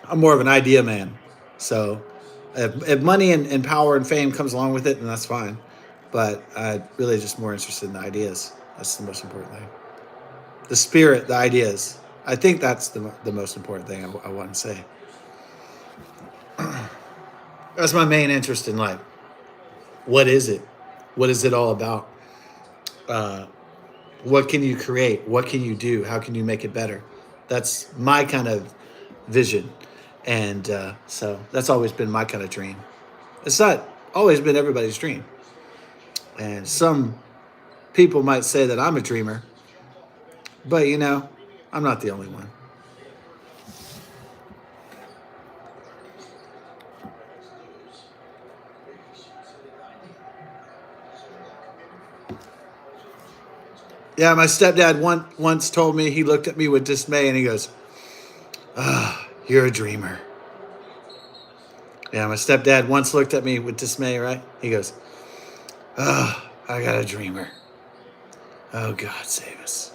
I'm more of an idea man. So if money and power and fame comes along with it, then that's fine. But I'm really just more interested in the ideas. That's the most important thing. The spirit, the ideas. I think that's the most important thing I want to say. That's my main interest in life. What is it? What is it all about? What can you create? What can you do? How can you make it better? That's my kind of vision. And so that's always been my kind of dream. It's not always been everybody's dream. And some people might say that I'm a dreamer. But, you know, I'm not the only one. Yeah, my stepdad once told me, he looked at me with dismay and he goes, you're a dreamer. Yeah, my stepdad once looked at me with dismay, right? He goes, I got a dreamer. Oh, God save us.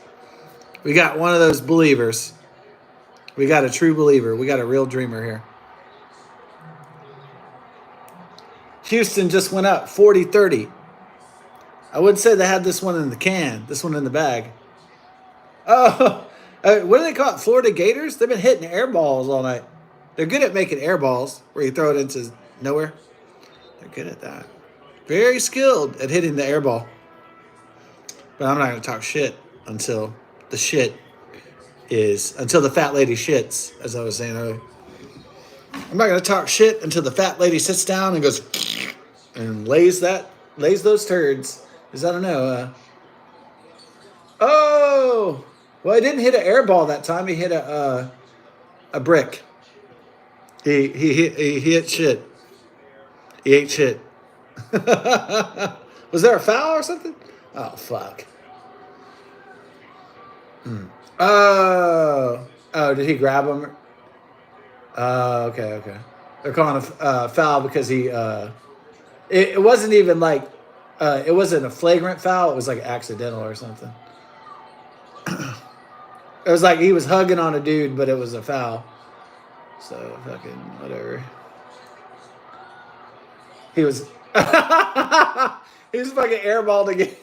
We got one of those believers. We got a true believer. We got a real dreamer here. Houston just went up 40-30. I wouldn't say they had this one in the can, this one in the bag. Oh, what do they call it? Florida Gators? They've been hitting air balls all night. They're good at making air balls where you throw it into nowhere. They're good at that. Very skilled at hitting the air ball. But I'm not going to talk shit until the fat lady shits, as I was saying earlier. I'm not going to talk shit until the fat lady sits down and goes and lays those turds. Because I don't know. Well, he didn't hit an air ball that time. He hit a brick. He hit shit. He ate shit. Was there a foul or something? Oh, fuck. Oh, did he grab him? Okay. They're calling a foul because he. It wasn't even like. It wasn't a flagrant foul. It was like accidental or something. It was like he was hugging on a dude, but it was a foul. So fucking whatever. He was. He was fucking airballed again.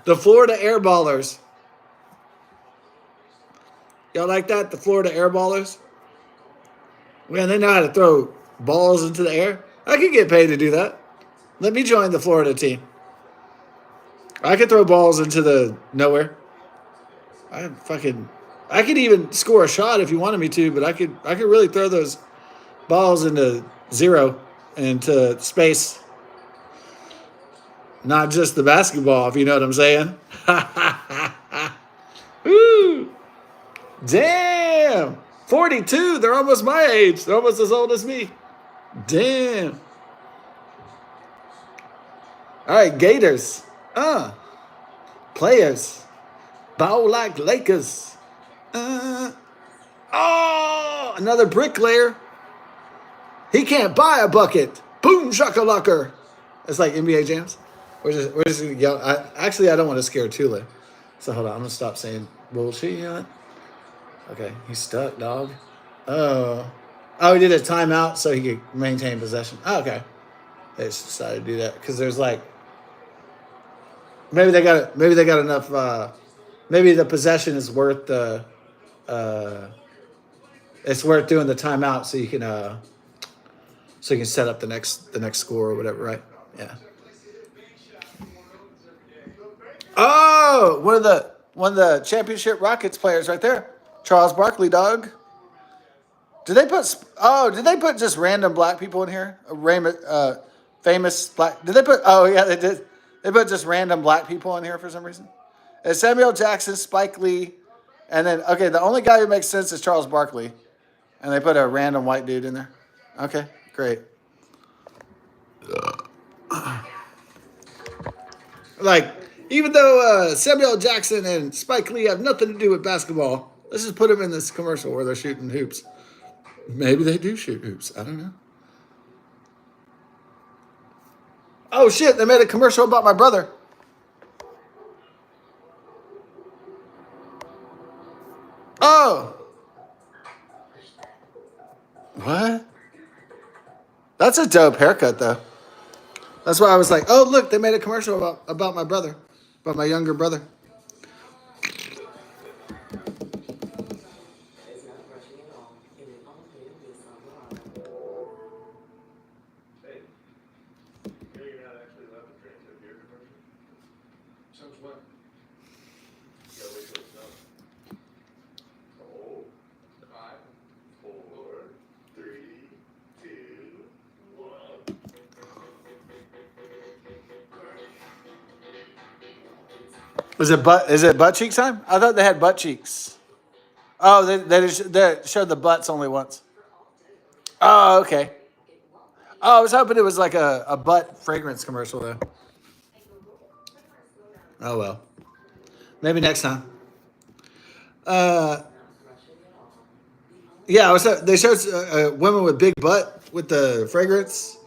The Florida airballers. Y'all like that? The Florida airballers? Man, they know how to throw balls into the air. I could get paid to do that. Let me join the Florida team. I could throw balls into the nowhere. I could even score a shot if you wanted me to, but I could really throw those balls into zero, into space. Not just the basketball, if you know what I'm saying. Woo! Damn! 42. They're almost my age. They're almost as old as me. Damn. All right, Gators. Players. Bow like Lakers. Another bricklayer. He can't buy a bucket. Boom shakalaka. It's like NBA jams. We're just gonna yell. I don't want to scare Tula. So hold on, I'm gonna stop saying bullshit. Okay, he's stuck, dog. Oh, he did a timeout so he could maintain possession. Oh, okay, they just decided to do that because there's like maybe they got enough. Maybe the possession is worth the. It's worth doing the timeout so you can set up the next score or whatever, right? Yeah. Oh, one of the championship Rockets players right there, Charles Barkley, dog. Did they put just random black people in here? Famous black. Did they put? Oh yeah, they did. They put just random black people in here for some reason. It's Samuel Jackson, Spike Lee, and then the only guy who makes sense is Charles Barkley, and they put a random white dude in there. Okay, great. Like, even though Samuel Jackson and Spike Lee have nothing to do with basketball, let's just put them in this commercial where they're shooting hoops. Maybe they do shoot hoops. I don't know. Oh, shit. They made a commercial about my brother. Oh. What? That's a dope haircut, though. That's why I was like, oh, look, they made a commercial about my brother, about my younger brother. Is it butt cheeks time? I thought they had butt cheeks. Oh, they showed the butts only once. Oh, okay. Oh, I was hoping it was like a butt fragrance commercial though. Oh well. Maybe next time. Yeah, they showed women with big butt with the fragrance,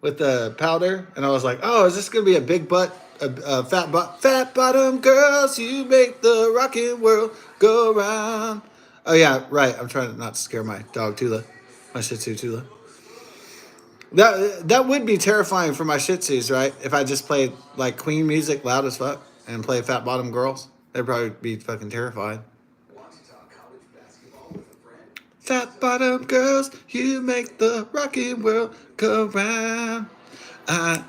with the powder, and I was like, oh, is this gonna be a big butt, a fat butt, fat bottom girls? You make the rockin' world go round. Oh yeah, right. I'm trying not to scare my dog Tula, my Shih Tzu Tula. That would be terrifying for my Shih Tzus, right? If I just played like Queen music loud as fuck and play Fat Bottom Girls, they'd probably be fucking terrified. Fat bottom girls, you make the rockin' world go round. I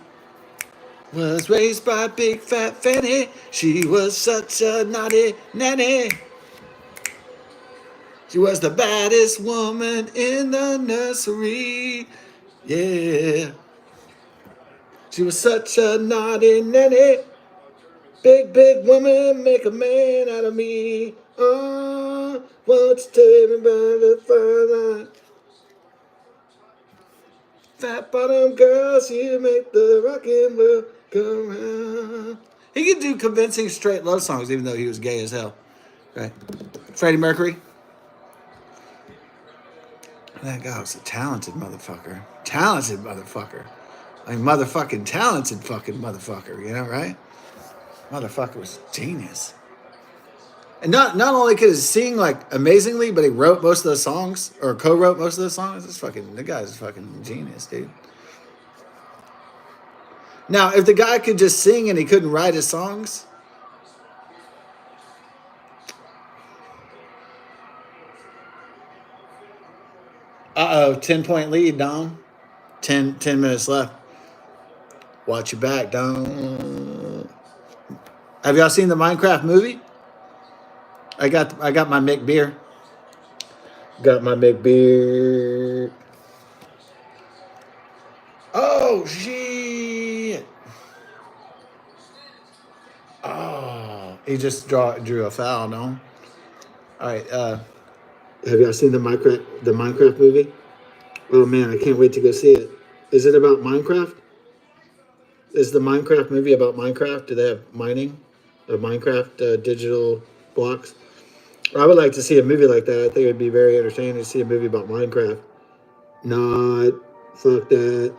was raised by Big Fat Fanny. She was such a naughty nanny. She was the baddest woman in the nursery. Yeah. She was such a naughty nanny. Big woman, make a man out of me. Oh, won't you tell me about the fun? Fat bottom girls, you make the rockin' world go round. He could do convincing straight love songs, even though he was gay as hell. Right? Freddie Mercury. That guy was a talented motherfucker. Talented motherfucker. I mean, motherfucking talented fucking motherfucker. You know, right? Motherfucker was genius. And not only could he sing like amazingly, but he wrote most of the songs or co-wrote most of the songs. The guy's a fucking genius, dude. Now, if the guy could just sing and he couldn't write his songs, uh-oh, 10-point lead, Dom. 10 minutes left. Watch your back, Dom. Have y'all seen the Minecraft movie? I got my McBeer. Got my McBeer. Oh shit! Oh, he just drew a foul. No. All right. Have y'all seen the Minecraft movie? Oh man, I can't wait to go see it. Is it about Minecraft? Is the Minecraft movie about Minecraft? Do they have mining of Minecraft digital blocks? I would like to see a movie like that. I think it would be very entertaining to see a movie about Minecraft. Not, fuck that.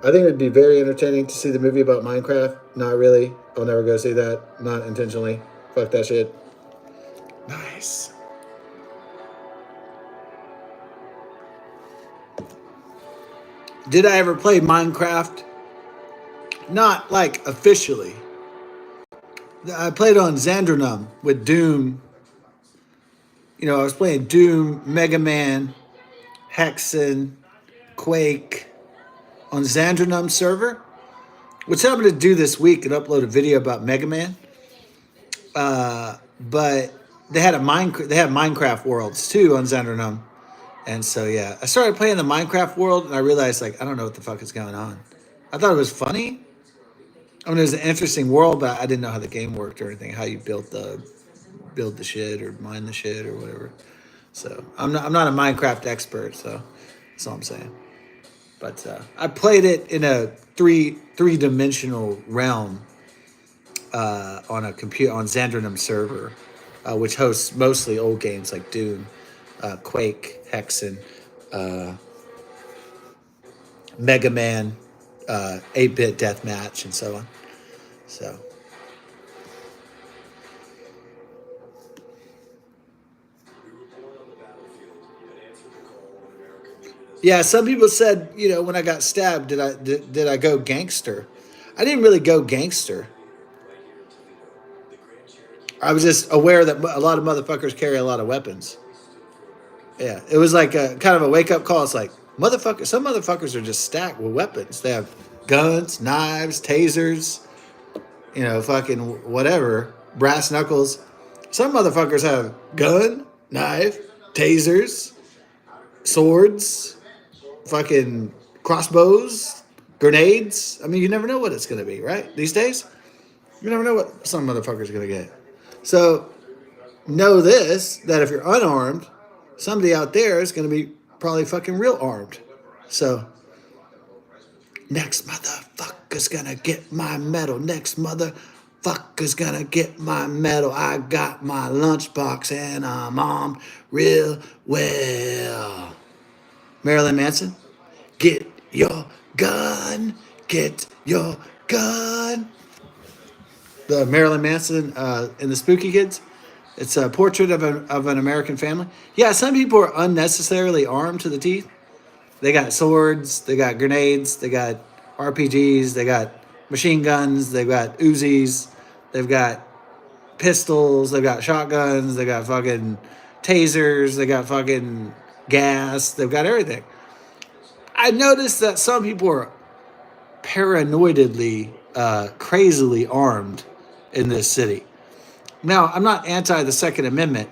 I think it would be very entertaining to see the movie about Minecraft. Not really. I'll never go see that. Not intentionally. Fuck that shit. Nice. Did I ever play Minecraft? Not like officially. I played on Xandronum with Doom. You know, I was playing Doom, Mega Man, Hexen, Quake on Xandronum server, which I'm going to do this week and upload a video about Mega Man. But they had Minecraft worlds too on Xandronum, and so yeah, I started playing the Minecraft world and I realized like I don't know what the fuck is going on. I thought it was funny. I mean, it was an interesting world, but I didn't know how the game worked or anything. How you build the shit or mine the shit or whatever. So I'm not a Minecraft expert. So that's all I'm saying. But I played it in a three-dimensional realm on a computer on Xandronum server, which hosts mostly old games like Doom, Quake, Hexen, Mega Man, 8-bit deathmatch, and so on. So yeah, some people said, you know, when I got stabbed, did I go gangster? I didn't really go gangster. I was just aware that a lot of motherfuckers carry a lot of weapons. Yeah, it was like a kind of a wake up call. It's like motherfuckers. Some motherfuckers are just stacked with weapons. They have guns, knives, tasers. You know, fucking whatever, brass knuckles. Some motherfuckers have gun, knife, tasers, swords, fucking crossbows, grenades. I mean, you never know what it's gonna be, right? These days, you never know what some motherfucker's gonna get. So know this: that if you're unarmed, somebody out there is gonna be probably fucking real armed. So next motherfucker's gonna get my medal. Next motherfucker's gonna get my medal. I got my lunchbox and I'm armed real well. Marilyn Manson, get your gun. Get your gun. The Marilyn Manson and the Spooky Kids. It's a portrait of an American family. Yeah, some people are unnecessarily armed to the teeth. They got swords, they got grenades, they got RPGs, they got machine guns, they've got Uzis, they've got pistols, they've got shotguns, they got fucking tasers, they got fucking gas, they've got everything. I noticed that some people are paranoidly, crazily armed in this city. Now, I'm not anti the Second Amendment,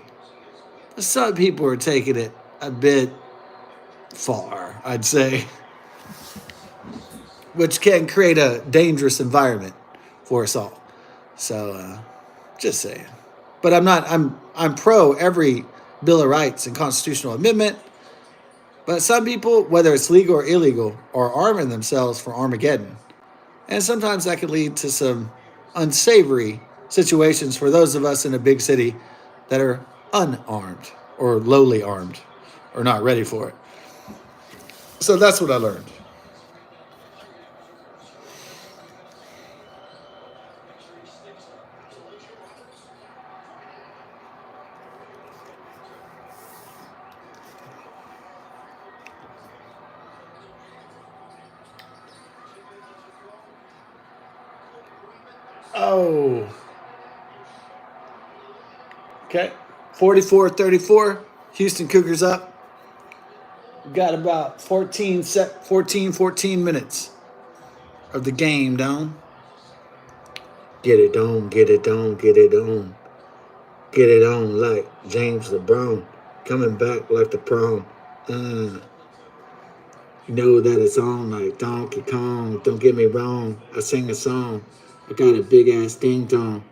but some people are taking it a bit far, I'd say, which can create a dangerous environment for us all. So, just saying. But I'm not. I'm pro every Bill of Rights and constitutional amendment. But some people, whether it's legal or illegal, are arming themselves for Armageddon, and sometimes that can lead to some unsavory situations for those of us in a big city that are unarmed or lowly armed or not ready for it. So that's what I learned. Oh, okay. 44-34. Houston Cougars up. We got about 14 minutes of the game down. Get it on, get it on, get it on. Get it on like James LeBron. Coming back like the prom. You know that it's on like Donkey Kong. Don't get me wrong. I sing a song. I got a big ass ding dong.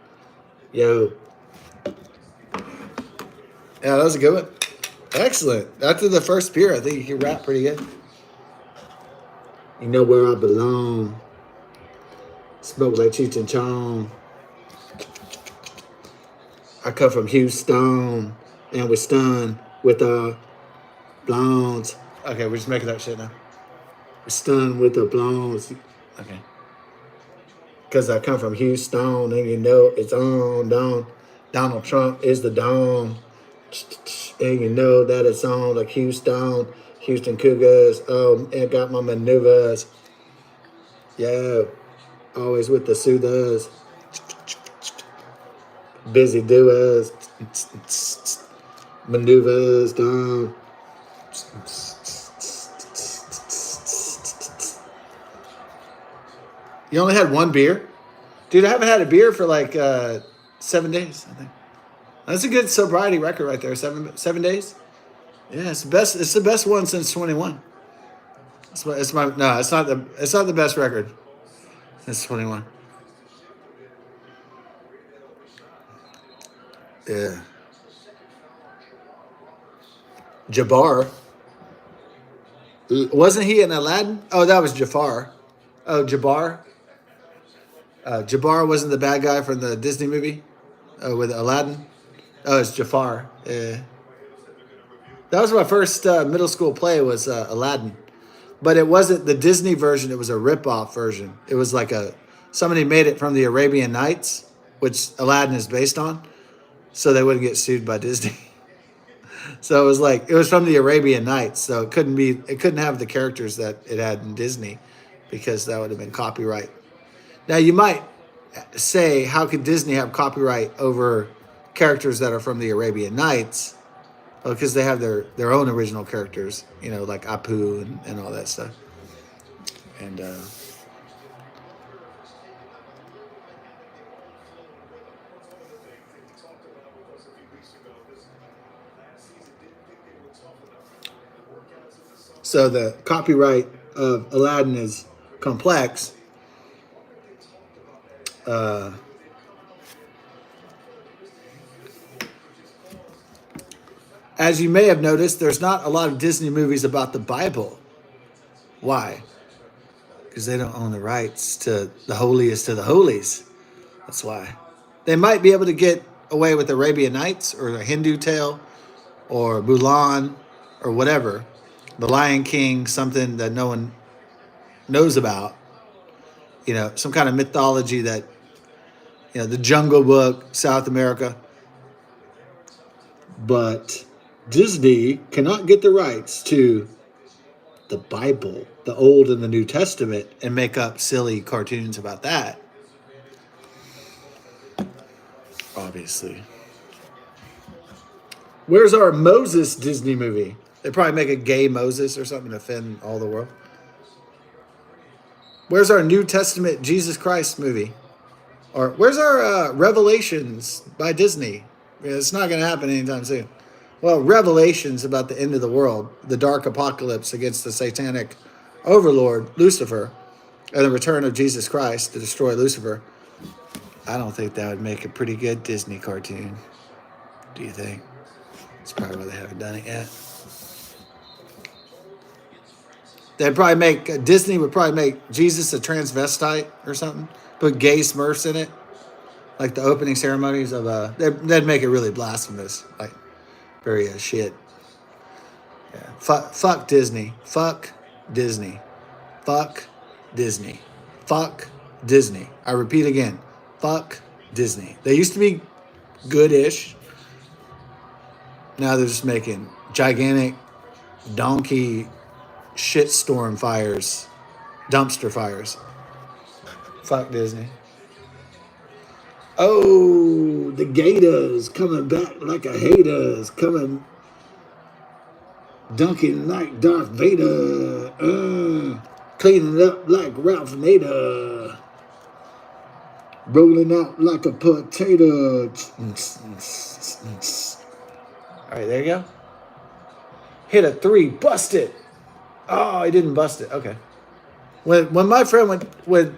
Yo. Yeah, that was a good one. Excellent. After the first beer, I think you can rap pretty good. You know where I belong. Smoke like Cheech and Chong. I come from Houston, and we're stunned with our blondes. Okay, we're just making that shit now. We're stunned with the blondes. Okay. Because I come from Houston, and you know it's on, down. Donald Trump is the dawn. And you know that it's on like Houston. Houston Cougars. And got my maneuvers. Yeah. Always with the soothers. Busy doers. Maneuvers down. You only had one beer? Dude, I haven't had a beer for like 7 days, I think. That's a good sobriety record right there. 7 days? Yeah, it's the best. It's the best one since 21. It's my no. It's not the best record since 21. Yeah. Jabbar. Wasn't he in Aladdin? Oh, that was Jafar. Oh, Jabbar. Jabbar wasn't the bad guy from the Disney movie with Aladdin. Oh, it's Jafar. Yeah. That was my first middle school play was Aladdin. But it wasn't the Disney version. It was a rip-off version. It was like somebody made it from the Arabian Nights, which Aladdin is based on, so they wouldn't get sued by Disney. So it was from the Arabian Nights, so it couldn't have the characters that it had in Disney, because that would have been copyright. Now you might say, how could Disney have copyright over characters that are from the Arabian Nights? Well, because they have their own original characters, like Apu and all that stuff. And so the copyright of Aladdin is complex. As you may have noticed, there's not a lot of Disney movies about the Bible. Why? Because they don't own the rights to the holiest of the holies. That's why. They might be able to get away with Arabian Nights or a Hindu tale or Mulan or whatever. The Lion King, something that no one knows about. Some kind of mythology that, the Jungle Book, South America. But Disney cannot get the rights to the Bible, the Old and the New Testament, and make up silly cartoons about that. Obviously. Where's our Moses Disney movie? They probably make a gay Moses or something to offend all the world. Where's our New Testament Jesus Christ movie? Or where's our Revelations by Disney? It's not going to happen anytime soon. Well, Revelations about the end of the world, the dark apocalypse against the satanic overlord, Lucifer, and the return of Jesus Christ to destroy Lucifer. I don't think that would make a pretty good Disney cartoon. Do you think? That's probably why they haven't done it yet. Disney would probably make Jesus a transvestite or something. Put gay Smurfs in it. Like the opening ceremonies of, they'd make it really blasphemous. Like, very shit. Yeah. Fuck Disney. Fuck Disney. Fuck Disney. Fuck Disney. I repeat again. Fuck Disney. They used to be good-ish. Now they're just making gigantic donkey shitstorm fires. Dumpster fires. Fuck Disney. Oh, the Gators coming back like a haters. Coming dunking like Darth Vader. Cleaning up like Ralph Nader. Rolling out like a potato. All right, there you go. Hit a 3, bust it. Oh, he didn't bust it. Okay. When my friend would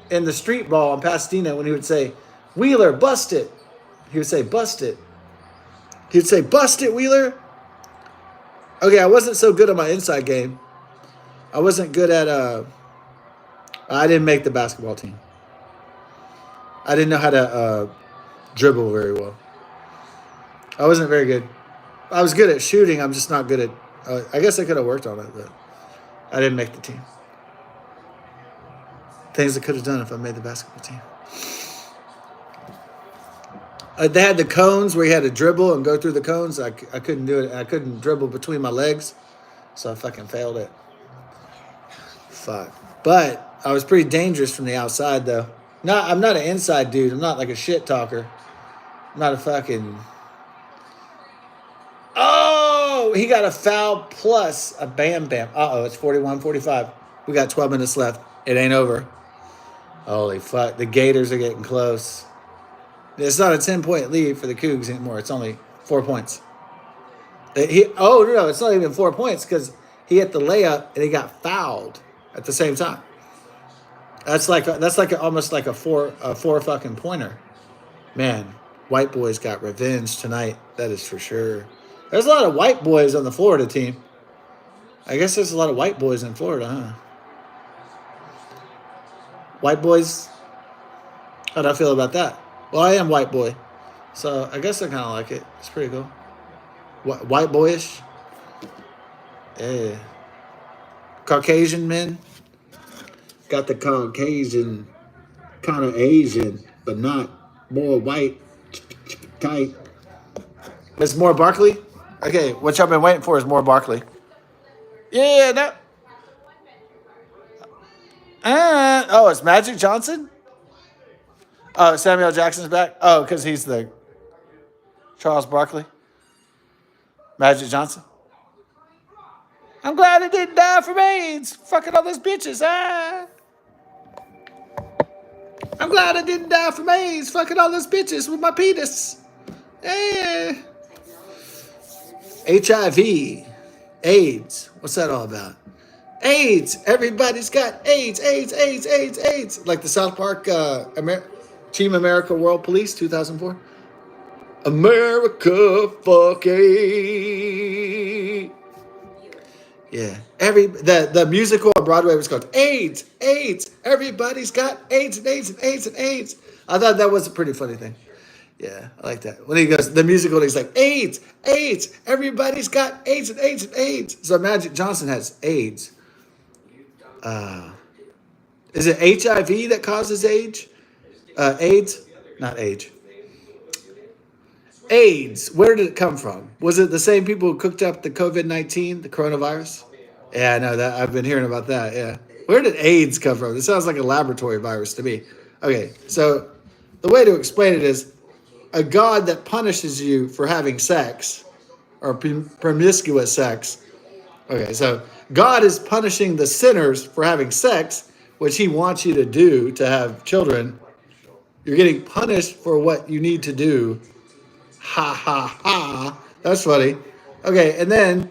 in the street ball in Pasadena, when he would say, Wheeler, bust it, he would say, bust it. He'd say, bust it, Wheeler. Okay, I wasn't so good at my inside game. I wasn't good at I didn't make the basketball team. I didn't know how to dribble very well. I wasn't very good. I was good at shooting. I'm just not good at. I guess I could have worked on it, but I didn't make the team. Things I could have done if I made the basketball team. They had the cones where you had to dribble and go through the cones. I couldn't do it. I couldn't dribble between my legs, so I fucking failed it. Fuck. But I was pretty dangerous from the outside, though. I'm not an inside dude. I'm not like a shit talker. I'm not a fucking. Oh, he got a foul plus a bam bam. Uh-oh, it's 41-45. We got 12 minutes left. It ain't over. Holy fuck. The Gators are getting close. It's not a 10-point lead for the Cougs anymore. It's only 4 points. No, it's not even 4 points because he hit the layup and he got fouled at the same time. That's almost like a four fucking pointer. Man, white boys got revenge tonight. That is for sure. There's a lot of white boys on the Florida team. I guess there's a lot of white boys in Florida, huh? White boys. How do I feel about that? Well, I am white boy, so I guess I kind of like it. It's pretty cool. White boyish. Yeah. Caucasian men. Got the Caucasian, kind of Asian, but not more white type. It's more Barkley? Okay, what y'all been waiting for is more Barkley. Yeah, no. It's Magic Johnson? Oh, Samuel Jackson's back? Oh, because he's the Charles Barkley? Magic Johnson? I'm glad I didn't die from AIDS. Fucking all those bitches, I'm glad I didn't die from AIDS. Fucking all those bitches with my penis. Yeah. HIV. AIDS. What's that all about? AIDS. Everybody's got AIDS. AIDS, AIDS, AIDS, AIDS. Like the South Park Team America World Police 2004. America, fuck AIDS. Yeah. The musical on Broadway was called AIDS, AIDS. Everybody's got AIDS and AIDS and AIDS and AIDS. I thought that was a pretty funny thing. Yeah, I like that. When he goes, the musical, he's like, AIDS, AIDS. Everybody's got AIDS and AIDS and AIDS. So Magic Johnson has AIDS. Is it HIV that causes AIDS? AIDS? Not age. AIDS. Where did it come from? Was it the same people who cooked up the COVID-19, the coronavirus? Yeah, I know that. I've been hearing about that. Yeah. Where did AIDS come from? It sounds like a laboratory virus to me. Okay, so the way to explain it is a God that punishes you for having sex or promiscuous sex. Okay, so God is punishing the sinners for having sex, which he wants you to do to have children. You're getting punished for what you need to do. Ha, ha, ha. That's funny. Okay, and then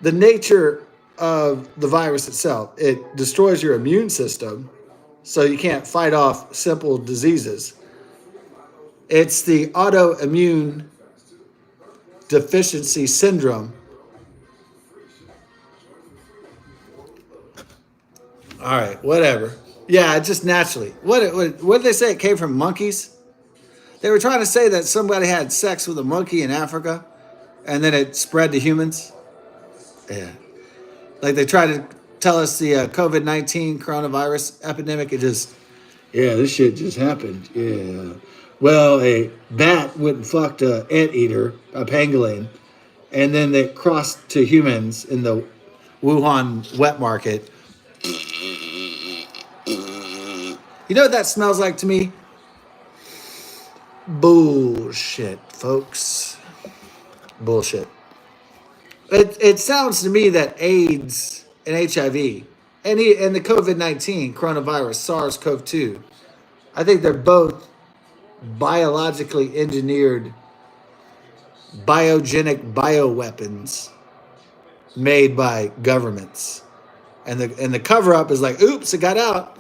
the nature of the virus itself, it destroys your immune system, so you can't fight off simple diseases. It's the autoimmune deficiency syndrome. All right, whatever. Yeah, just naturally. What did they say? It came from monkeys? They were trying to say that somebody had sex with a monkey in Africa, and then it spread to humans. Yeah. Like they tried to tell us the COVID-19 coronavirus epidemic, this shit just happened. Yeah. Well, a bat went and fucked an anteater, a pangolin, and then they crossed to humans in the Wuhan wet market. You know what that smells like to me? Bullshit, folks. Bullshit. It sounds to me that AIDS and HIV and the COVID-19 coronavirus, SARS-CoV-2, I think they're both biologically engineered biogenic bioweapons made by governments. And the cover up is like, oops, it got out.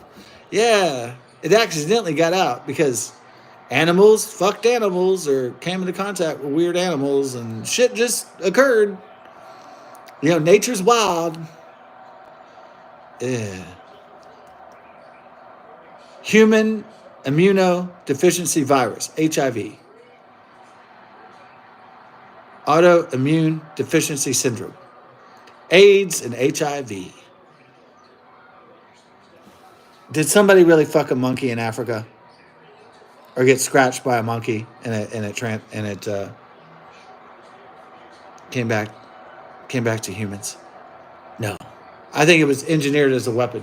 Yeah, it accidentally got out because animals fucked animals or came into contact with weird animals and shit just occurred. You know, nature's wild. Yeah. Human immunodeficiency virus, HIV. Autoimmune deficiency syndrome. AIDS and HIV. Did somebody really fuck a monkey in Africa? Or get scratched by a monkey and it came back to humans? No. I think it was engineered as a weapon.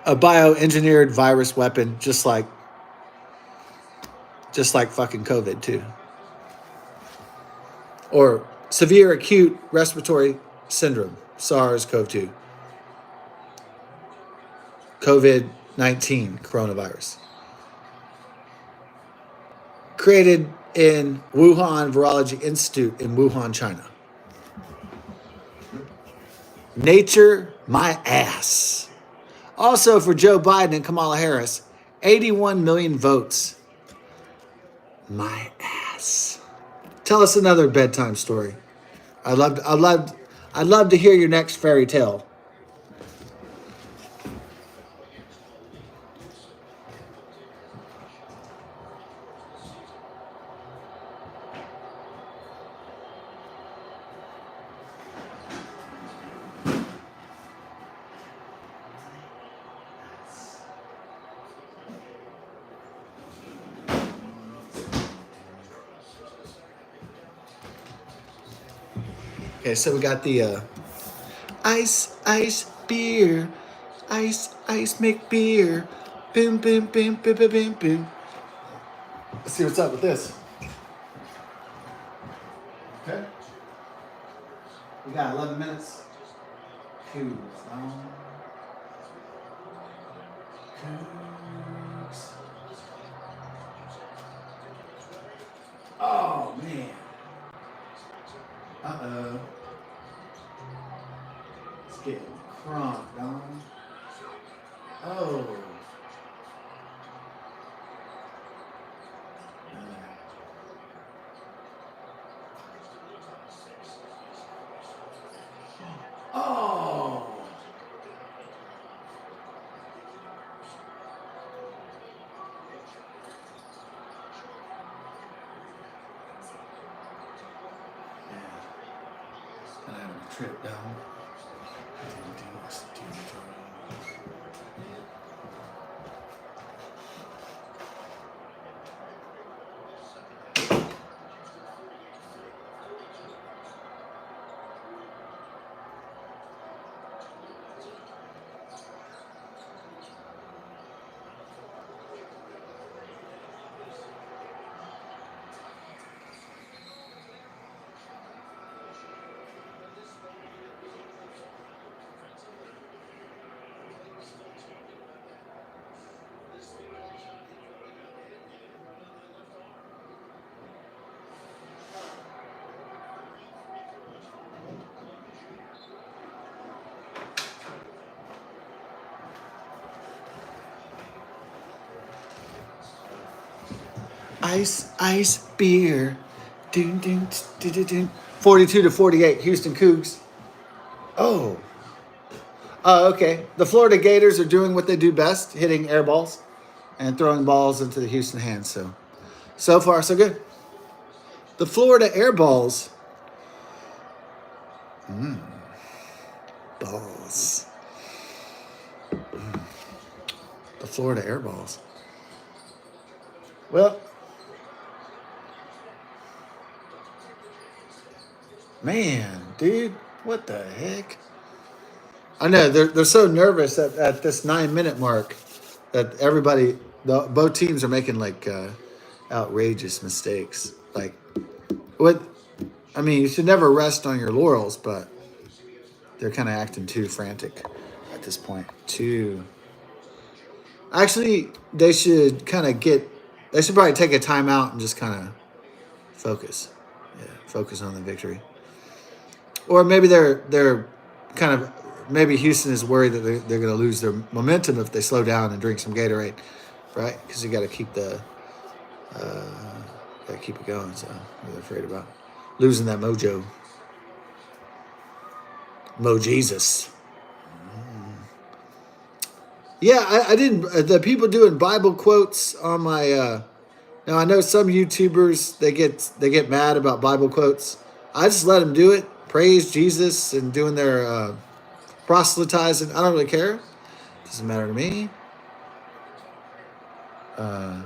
A bioengineered virus weapon, just like fucking COVID too. Or severe acute respiratory syndrome, SARS-CoV-2. COVID-19 coronavirus. Created in Wuhan Virology Institute in Wuhan, China. Nature, my ass. Also for Joe Biden and Kamala Harris, 81 million votes. My ass. Tell us another bedtime story. I'd love to hear your next fairy tale. Okay, so we got the ice beer, ice make beer, boom boom boom boom boom boom boom. Let's see what's up with this. Okay, we got 11 minutes. Cougs. Oh man. Uh-oh. It's getting crunk, dog. Oh. Oh. Gonna have a trip down. Ice beer. Dun, dun, dun, dun, dun. 42-48, Houston Cougars. Oh. Okay. The Florida Gators are doing what they do best, hitting air balls and throwing balls into the Houston hands. So far, so good. The Florida air balls. Balls. The Florida air balls. Well, man, dude, what the heck? I know they're so nervous at this 9-minute mark that both teams are making like outrageous mistakes. Like, what? I mean, you should never rest on your laurels, but they're kind of acting too frantic at this point. Actually, they should probably take a timeout and just kind of focus. Yeah, focus on the victory. Or maybe they're kind of maybe Houston is worried that they're going to lose their momentum if they slow down and drink some Gatorade, right? Because you got to keep it going. So they're afraid about losing that mojo. Mo Jesus. Yeah, I didn't. The people doing Bible quotes on my. Now I know some YouTubers they get mad about Bible quotes. I just let them do it. Praise Jesus and doing their proselytizing. I don't really care. Doesn't matter to me. Uh,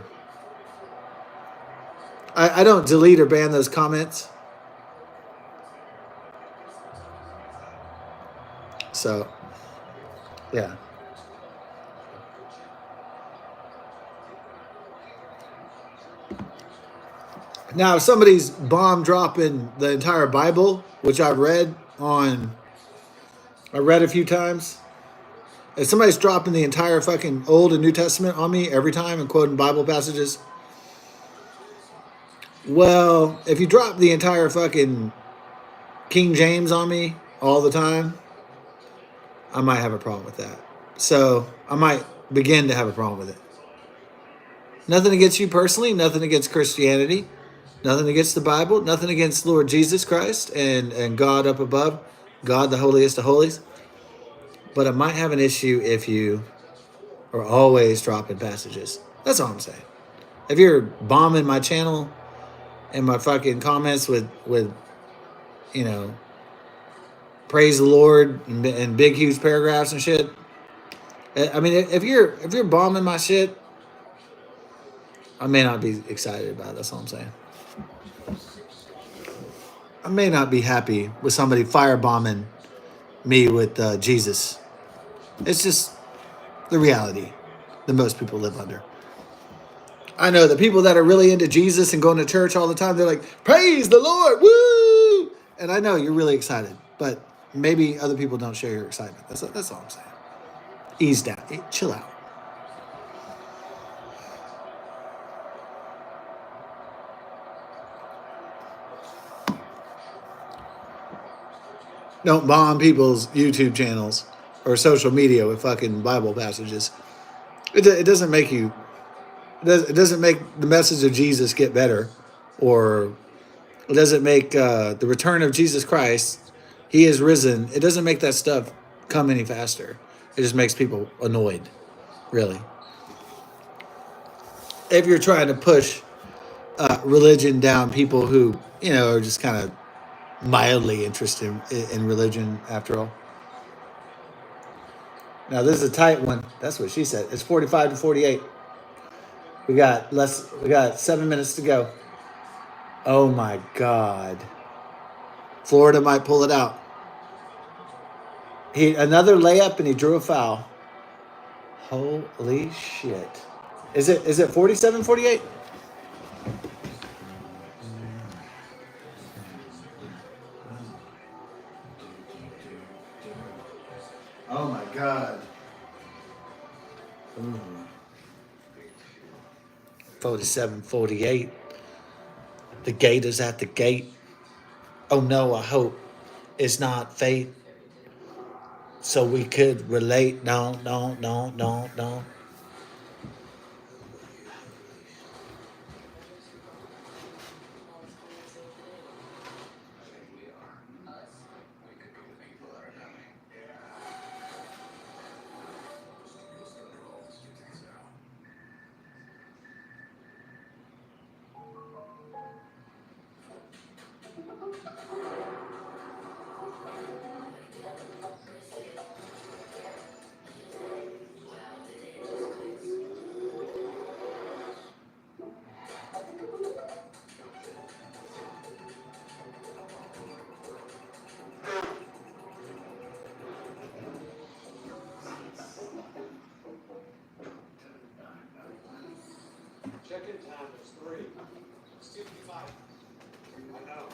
I don't delete or ban those comments. So yeah. Now if somebody's bomb dropping the entire Bible, which I read a few times. If somebody's dropping the entire fucking Old and New Testament on me every time and quoting Bible passages, well, if you drop the entire fucking King James on me all the time, I might have a problem with that. So I might begin to have a problem with it. Nothing against you personally, nothing against Christianity, nothing against the Bible, nothing against Lord Jesus Christ and God up above, God the holiest of holies. But I might have an issue if you are always dropping passages. That's all I'm saying. If you're bombing my channel and my fucking comments with you know praise the Lord and big huge paragraphs and shit. I mean, if you're bombing my shit, I may not be excited about it. That's all I'm saying. I may not be happy with somebody firebombing me with Jesus. It's just the reality that most people live under. I know the people that are really into Jesus and going to church all the time, they're like, praise the Lord, woo! And I know you're really excited, but maybe other people don't share your excitement. That's all I'm saying. Ease down. Chill out. Don't bomb people's YouTube channels or social media with fucking Bible passages. It doesn't make you. It doesn't make the message of Jesus get better, or it doesn't make the return of Jesus Christ. He is risen. It doesn't make that stuff come any faster. It just makes people annoyed. Really, if you're trying to push religion down people who are just kind of mildly interested in religion after all. Now this is a tight one. That's what she said. It's 45 to 48. We got 7 minutes to go. Oh my God. Florida might pull it out. Another layup and he drew a foul. Holy shit. Is it 47, 48? Oh my God. 47, 48. The Gators at the gate. Oh no, I hope it's not fate. So we could relate. No, no, no, no, no. Check-in time is 3. It's 55. I know.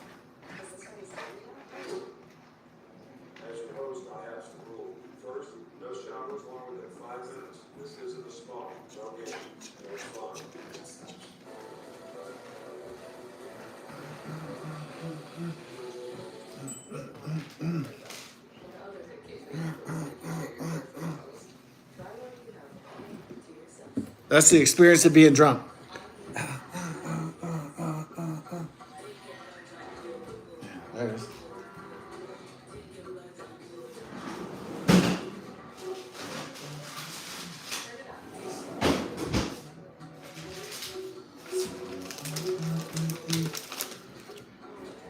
As your host, I ask the rule. First, no showers longer than 5 minutes. This isn't a spa. No game. No fun. That's the experience of being drunk. There it is.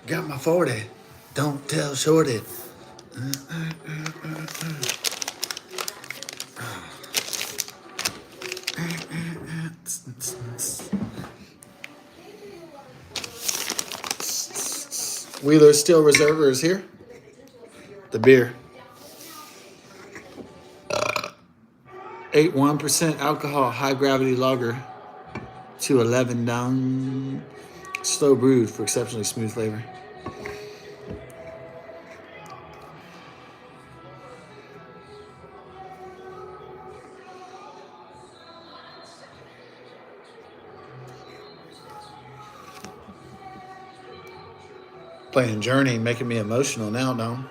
Got my 40. Don't tell Shorty. Wheeler Steel Reserver is here. The beer. 8.1% alcohol, high gravity lager. 211 down. Slow brewed for exceptionally smooth flavor. Playing Journey, making me emotional now, Dom.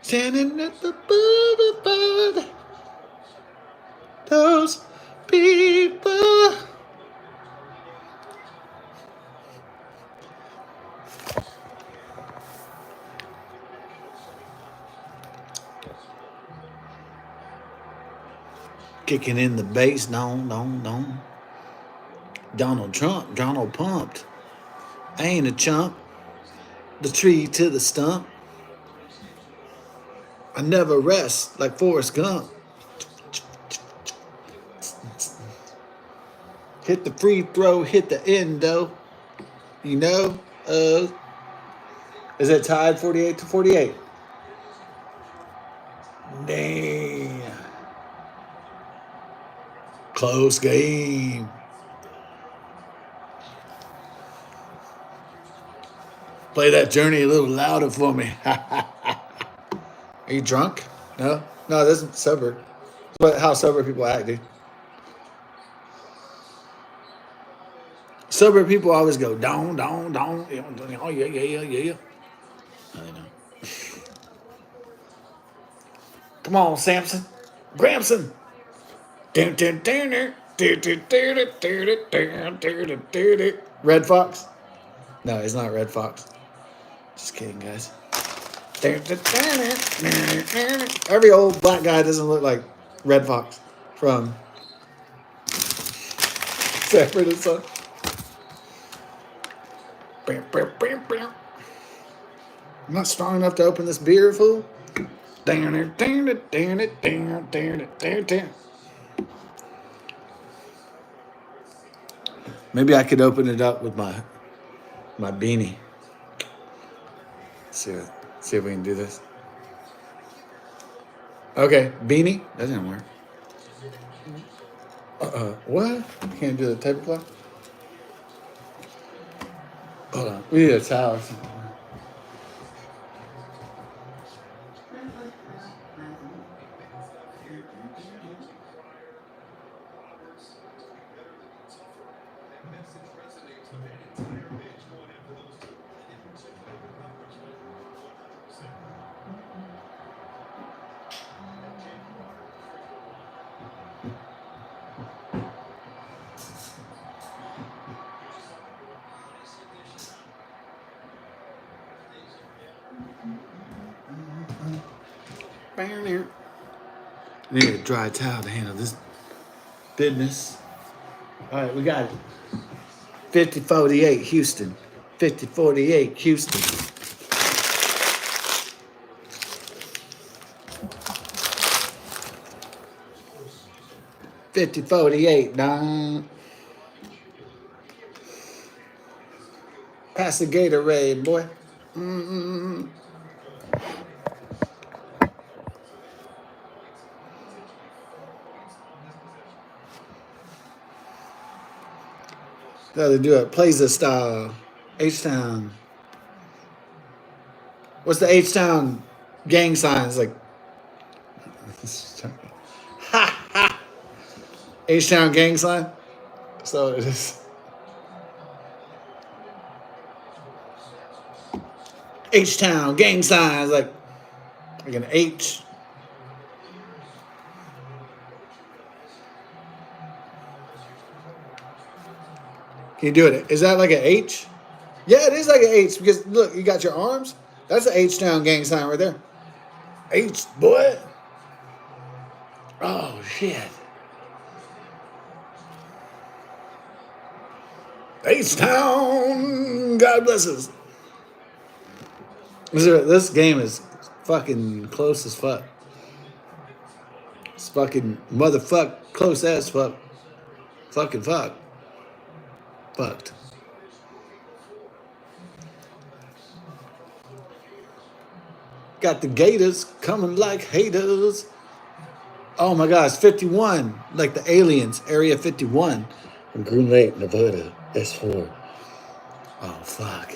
Standing at the boulevard, those people. Kicking in the bass, don. Donald Trump, Donald pumped. I ain't a chump. The tree to the stump. I never rest like Forrest Gump. Hit the free throw, hit the endo. You know? Is it tied 48-48? Damn. Close game. Play that Journey a little louder for me. Are you drunk? No? No, this isn't sober. But how sober people act, dude. Sober people always go, don. Oh, yeah. I know. Come on, Samson. Gramson. Red Fox? No, he's not Red Fox. Just kidding, guys. Every old black guy doesn't look like Red Fox from Sanford and Son. I'm not strong enough to open this beer, fool. Maybe I could open it up with my beanie. See if we can do this. Okay, beanie. That didn't work. What? Can't do the tablecloth? Hold on. We need a towel or something. We need a dry towel to handle this business. All right, we got it. 50-48 Houston. 50-48 Houston. $50-48, Don. Pass the Gatorade, boy. How they do it? Plaza style. H-Town. What's the H-Town gang signs like? H-Town gang sign? So it is. H-Town gang signs like. Like an H. Can you do it? Is that like an H? Yeah, it is like an H because look, you got your arms. That's an H-Town gang sign right there. H, boy. Oh, shit. H-Town. God bless us. This game is fucking close as fuck. It's fucking motherfuck close as fuck. Fucking fuck. Fucked. Got the Gators coming like haters. Oh my gosh, 51. Like the aliens, Area 51. From Green Lake, Nevada, S4. Oh fuck.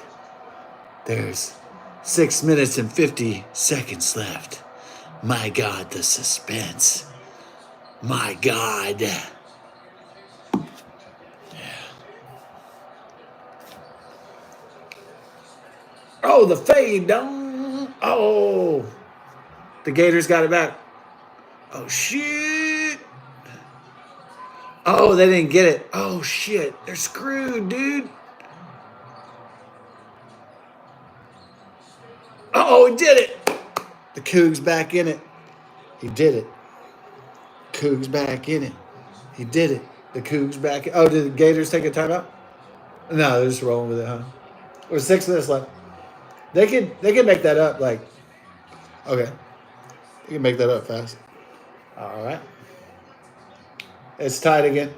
There's 6 minutes and 50 seconds left. My God, the suspense. My God. Yeah. Oh, the fade down. Oh. The Gators got it back. Oh, shit. Oh, they didn't get it. Oh, shit. They're screwed, dude. Oh, he did it. The Cougs back in it. He did it. Cougs back in it. He did it. The Cougs back in. Oh, did the Gators take a timeout? No, they're just rolling with it, huh? There's 6 minutes left. They could make that up, like, okay. You can make that up fast. All right. It's tied again.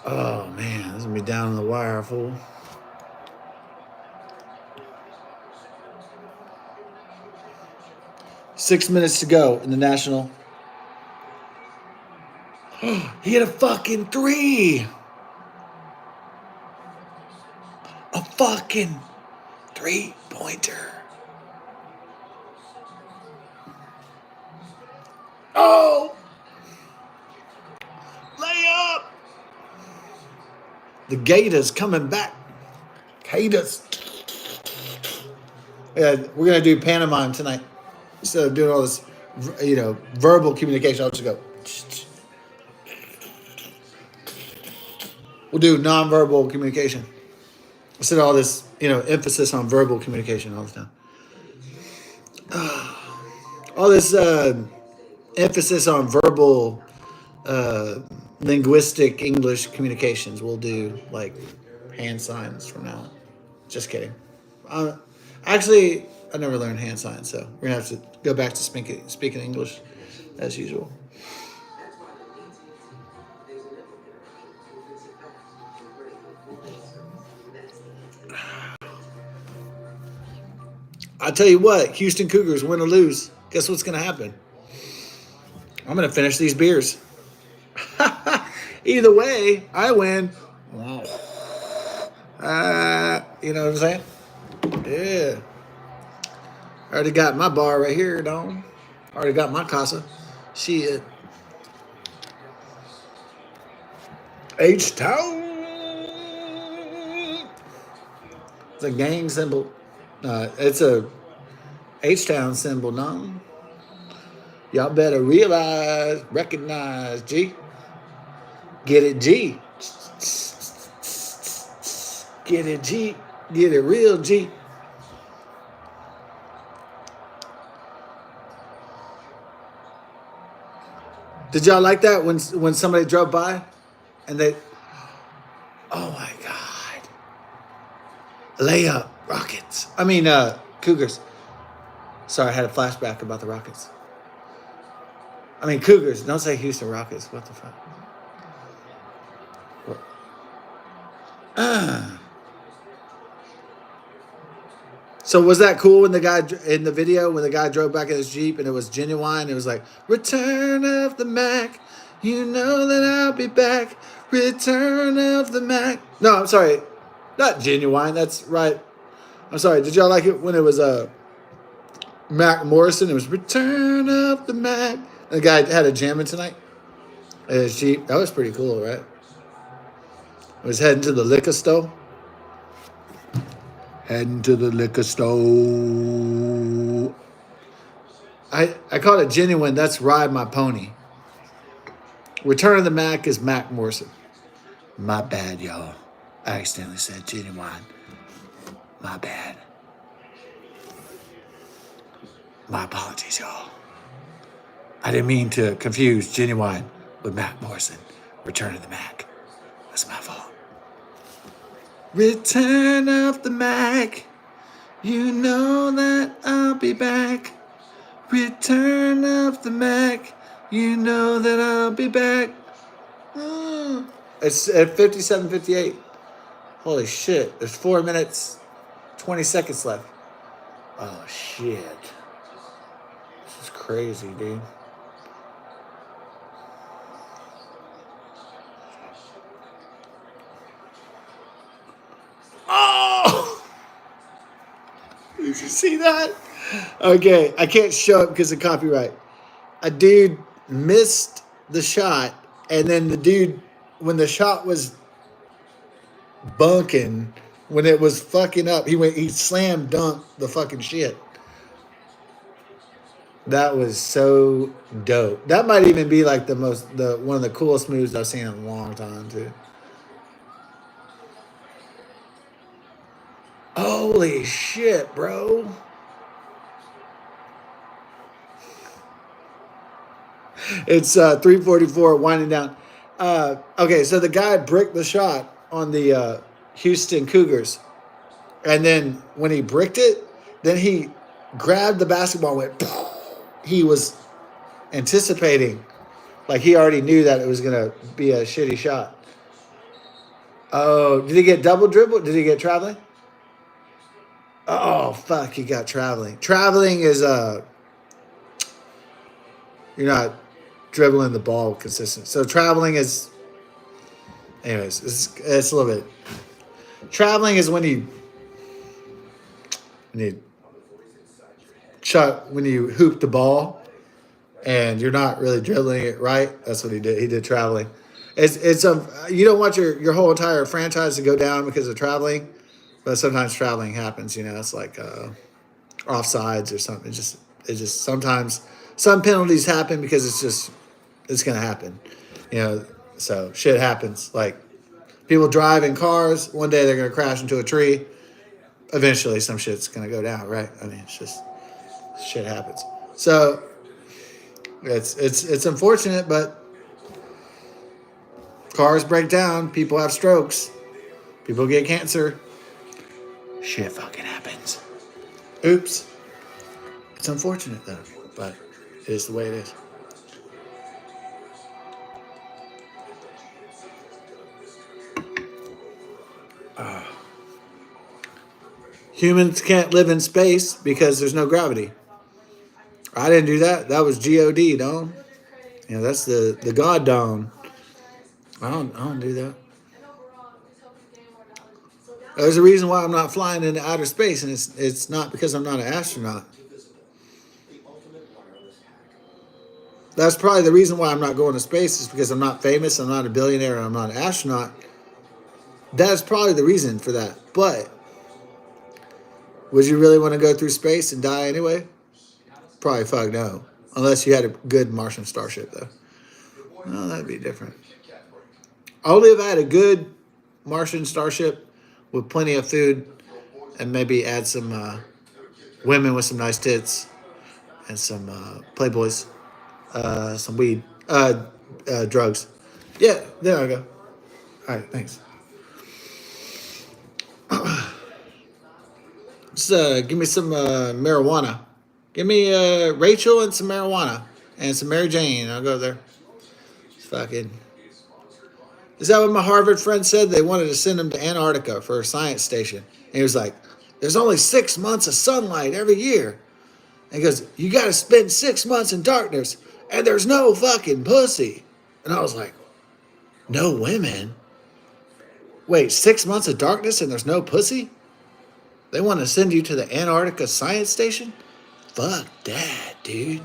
Oh, man. This is going to be down on the wire, fool. Six minutes to go in the national. He hit a fucking 3. A fucking 3-pointer. Oh! Layup! The Gators coming back. Gators. Yeah, we're going to do pantomime tonight. Instead of doing all this, verbal communication, I'll just go. We'll do nonverbal communication. Instead of all this, emphasis on verbal communication all the time. All this emphasis on verbal, linguistic English communications. We'll do, like, hand signs from now on. Just kidding. Actually, I never learned hand signs, so we're going to have to go back to speaking English as usual. I'll tell you what, Houston Cougars win or lose. Guess what's going to happen? I'm going to finish these beers. Either way, I win. You know what I'm saying? Yeah. I already got my bar right here, dog. Already got my casa. Shit. H-Town. It's a gang symbol. It's a H-Town symbol, no? Y'all better recognize, G. Get it, G. Get it, G. Get it real, G. Did y'all like that when somebody drove by and they, oh my God. Layup, Rockets. Cougars. Sorry, I had a flashback about the Rockets. Cougars. Don't say Houston Rockets. What the fuck? So was that cool when the guy in the video, when the guy drove back in his Jeep and it was genuine? It was like, Return of the Mac. You know that I'll be back. Return of the Mac. No, I'm sorry. Not genuine. That's right. I'm sorry. Did y'all like it when it was Mac Morrison? It was Return of the Mac. The guy had a jamming tonight in his Jeep. That was pretty cool, right? I was heading to the liquor store. Heading to the liquor store. I call it genuine. That's Ride My Pony. Return of the Mac is Mac Morrison. My bad, y'all. I accidentally said genuine. My bad. My apologies, y'all. I didn't mean to confuse genuine with Mac Morrison. Return of the Mac. That's my fault. Return of the Mac. You know that I'll be back. Return of the Mac. You know that I'll be back. It's at 57:58. Holy shit. There's 4 minutes, 20 seconds left. Oh, shit. This is crazy, dude. Oh! Did you see that? Okay, I can't show it because of copyright. A dude missed the shot, and then the dude, when the shot was bunking, when it was fucking up, he slam dunked the fucking shit. That was so dope. That might even be like one of the coolest moves I've seen in a long time too. Holy shit, bro. It's 3:44, winding down. Okay, so the guy bricked the shot on the Houston Cougars. And then when he bricked it, then he grabbed the basketball and went. He was anticipating, like he already knew that it was going to be a shitty shot. Oh, did he get double dribble? Did he get traveling? Oh, fuck, he got traveling. Traveling is, you're not dribbling the ball consistent. So traveling is, anyways, it's a little bit. Traveling is when you when you hoop the ball and you're not really dribbling it right. That's what he did. He did traveling. It's you don't want your whole entire franchise to go down because of traveling, but sometimes traveling happens. It's like offsides or something. It just sometimes some penalties happen because it's gonna happen. So shit happens. Like people drive in cars. One day they're gonna crash into a tree. Eventually, some shit's gonna go down, right? I mean, it's just shit happens. So it's unfortunate, but cars break down. People have strokes. People get cancer. Shit fucking happens. Oops. It's unfortunate though, but it is the way it is. Humans can't live in space because there's no gravity. I didn't do that. That was God, don't. That's the God dawn. I don't do that. There's a reason why I'm not flying into outer space, and it's not because I'm not an astronaut. That's probably the reason why I'm not going to space is because I'm not famous, I'm not a billionaire, and I'm not an astronaut. That's probably the reason for that. But would you really want to go through space and die anyway? Probably fuck no. Unless you had a good Martian starship, though. Well, that'd be different. Only if I had a good Martian starship with plenty of food and maybe add some women with some nice tits and some playboys, some weed, drugs. Yeah, there I go. All right, thanks. Just give me some marijuana. Give me Rachel and some marijuana and some Mary Jane. I'll go there. Fucking. Is that what my Harvard friend said? They wanted to send him to Antarctica for a science station. And he was like, there's only 6 months of sunlight every year. And he goes, you got to spend 6 months in darkness and there's no fucking pussy. And I was like, no women? Wait, 6 months of darkness and there's no pussy? They want to send you to the Antarctica science station? Fuck that, dude.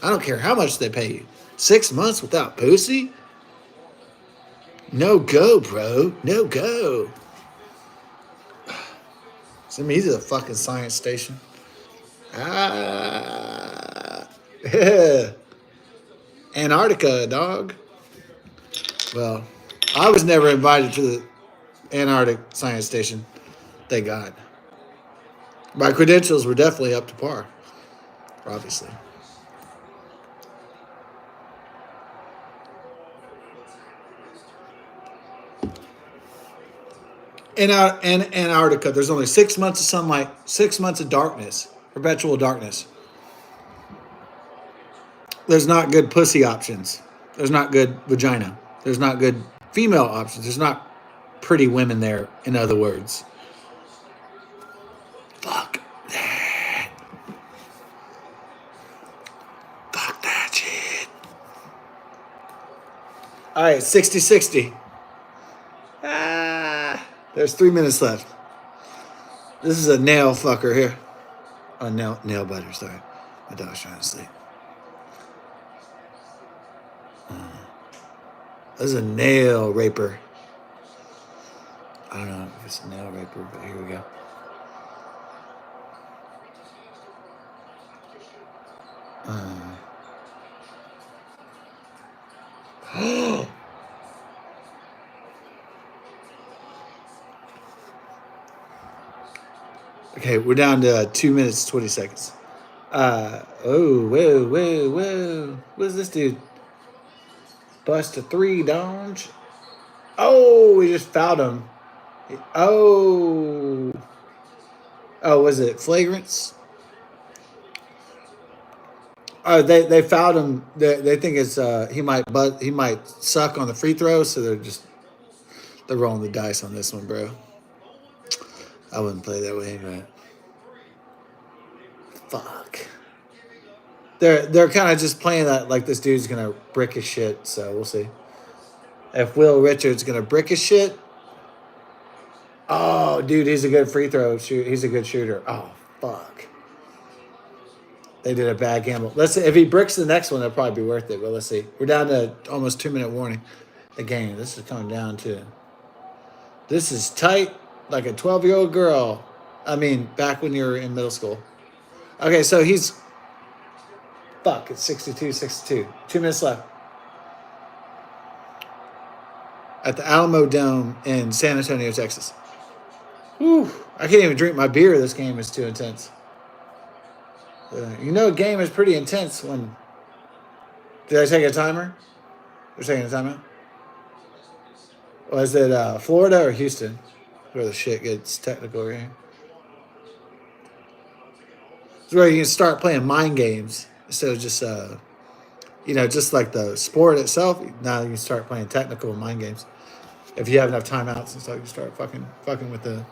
I don't care how much they pay you. 6 months without pussy? No go, bro. No go. Send me to the fucking science station. Antarctica, dog. Well, I was never invited to the Antarctic Science Station. Thank God. My credentials were definitely up to par, obviously. In Antarctica, there's only 6 months of sunlight, 6 months of darkness, perpetual darkness. There's not good pussy options. There's not good vagina. There's not good female options. There's not pretty women there, in other words. Fuck that. Fuck that shit. All right, 60-60. There's 3 minutes left. This is a nail fucker here. A nail biter, sorry. My dog's trying to sleep. This is a nail raper. I don't know if it's a nail raper, but here we go. Okay, we're down to 2 minutes, 20 seconds. Whoa. What is this dude? Bust a 3, Donge. Oh, we just fouled him. Oh, was it flagrants? Oh, they fouled him. They think it's he might suck on the free throw, so they're rolling the dice on this one, bro. I wouldn't play that way, but fuck. They're kind of just playing that like this dude's gonna brick his shit. So we'll see if Will Richards gonna brick his shit. Oh, dude, he's a good free throw shoot. He's a good shooter. Oh, fuck. They did a bad gamble. Let's see if he bricks the next one. That'll probably be worth it. But let's see. We're down to almost 2 minute warning. The game. This is coming down to. This is tight, like a 12-year-old girl. I mean, back when you were in middle school. Okay, so he's. Fuck, it's 62-62. 2 minutes left. At the Alamo Dome in San Antonio, Texas. Whew, I can't even drink my beer. This game is too intense. You know, a game is pretty intense when. Did I take a timer? You're taking a timeout? Was it Florida or Houston? Where the shit gets technical right here. It's where you can start playing mind games instead of just, just like the sport itself. Now you can start playing technical mind games. If you have enough timeouts and stuff, you start fucking with the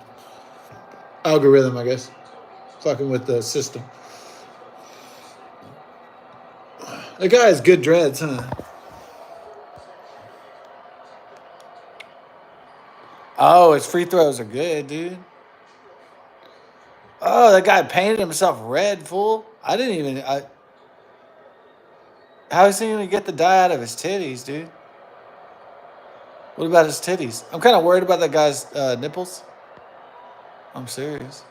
algorithm, I guess. Fucking with the system. The guy has good dreads, huh? Oh, his free throws are good, dude. Oh, that guy painted himself red, fool. How is he going to get the dye out of his titties, dude? What about his titties? I'm kind of worried about that guy's nipples. I'm serious.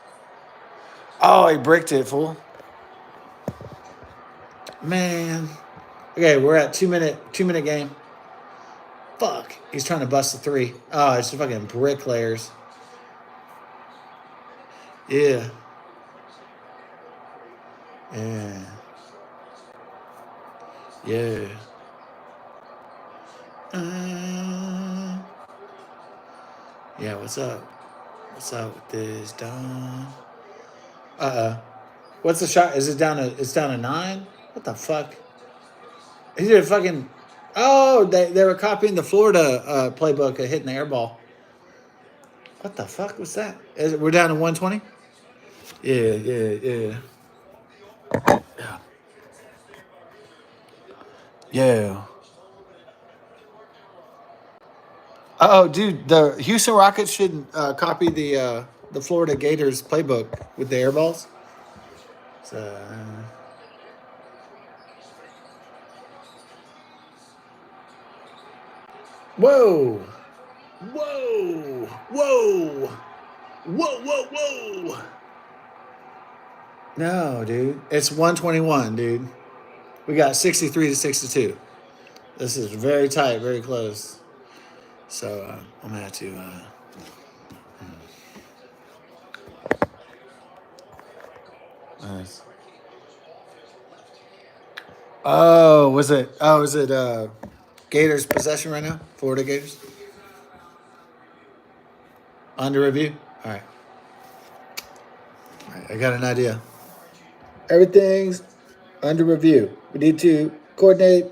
Oh, he bricked it, fool. Man. Okay, we're at 2 minute game. Fuck. He's trying to bust a 3. Oh, it's fucking bricklayers. Yeah. Yeah. Yeah, what's up? What's up with this, Don? What's the shot? Is it down to? It's down to 9. What the fuck? He did a fucking. Oh, they were copying the Florida playbook of hitting the air ball. What the fuck was that? We're down to 120. Yeah. Yeah. Oh, dude, the Houston Rockets should copy the Florida Gators playbook with the air balls. So, whoa. No, dude. It's 121, dude. We got 63 to 62. This is very tight, very close. So I'm gonna have to. Nice. Oh, was it? Oh, is it Gators possession right now? Florida Gators under review. All right. All right. I got an idea. Everything's under review. We need to coordinate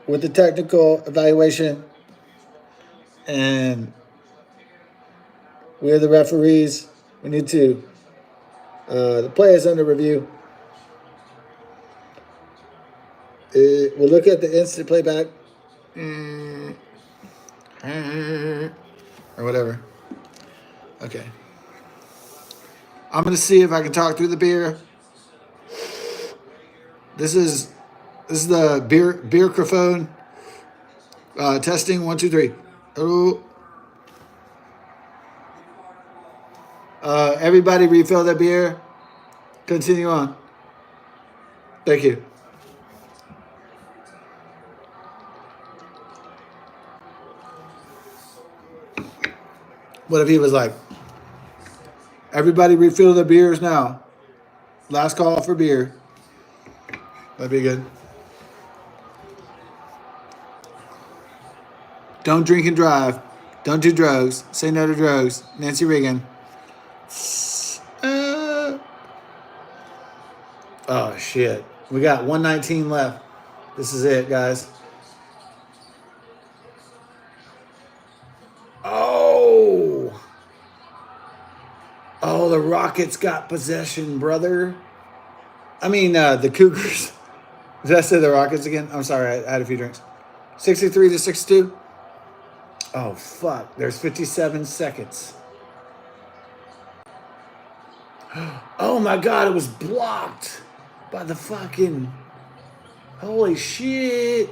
with the technical evaluation, and we are the referees. We need to. The play is under review. We'll look at the instant playback or whatever. Okay. I'm gonna see if I can talk through the beer. This is the beer microphone. Testing 1 2 3. Oh. Everybody refill their beer. Continue on. Thank you. What if he was like, everybody refill their beers now. Last call for beer. That'd be good. Don't drink and drive. Don't do drugs. Say no to drugs. Nancy Reagan. Oh, shit. We got 119 left. This is it, guys. Oh. Oh, the Rockets got possession, brother. I mean, the Cougars. Did I say the Rockets again? I'm sorry, I had a few drinks. 63 to 62. Oh, fuck. There's 57 seconds. Oh, my God. It was blocked by the fucking... Holy shit.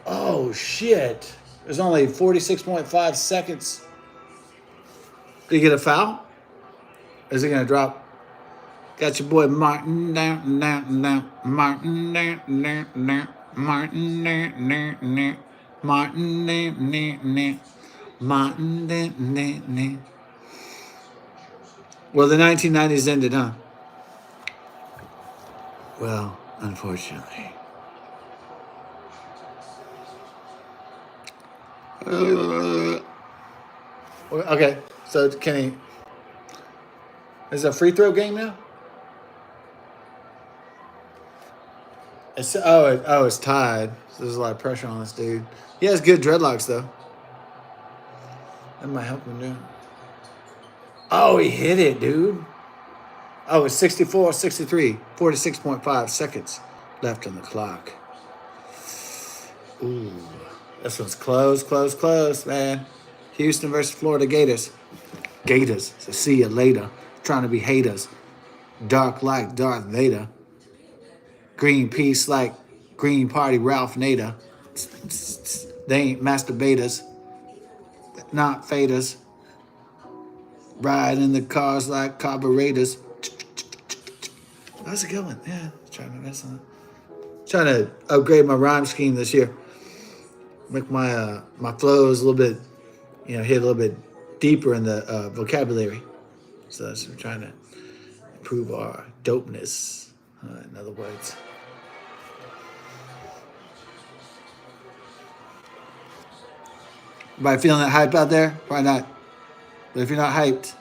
Oh, shit. There's only 46.5 seconds. Did he get a foul? Or is he going to drop? Got your boy Martin down, down, down. Martin down, down, down. Martin down, down, down. Martin down, down, down. Martin down, down, down. Well, the 1990s ended, huh? Well, unfortunately. Okay, so can he... Is it a free throw game now? It's tied. So there's a lot of pressure on this dude. He has good dreadlocks, though. That might help him, dude. Oh, he hit it, dude. Oh, it's 64, 63. 46.5 seconds left on the clock. Ooh. This one's close, man. Houston versus Florida Gators. Gators. So see you later. Trying to be haters. Dark like Darth Vader. Greenpeace like Green Party Ralph Nader. They ain't masturbators. Not faders. Ride in the cars like carburetors. How's it going? Yeah, trying to mess on it. Trying to upgrade my rhyme scheme this year. Make my flows a little bit, hit a little bit deeper in the vocabulary. So that's what I'm trying to improve our dopeness, in other words. Everybody feeling that hype out there? Probably not. But if you're not hyped,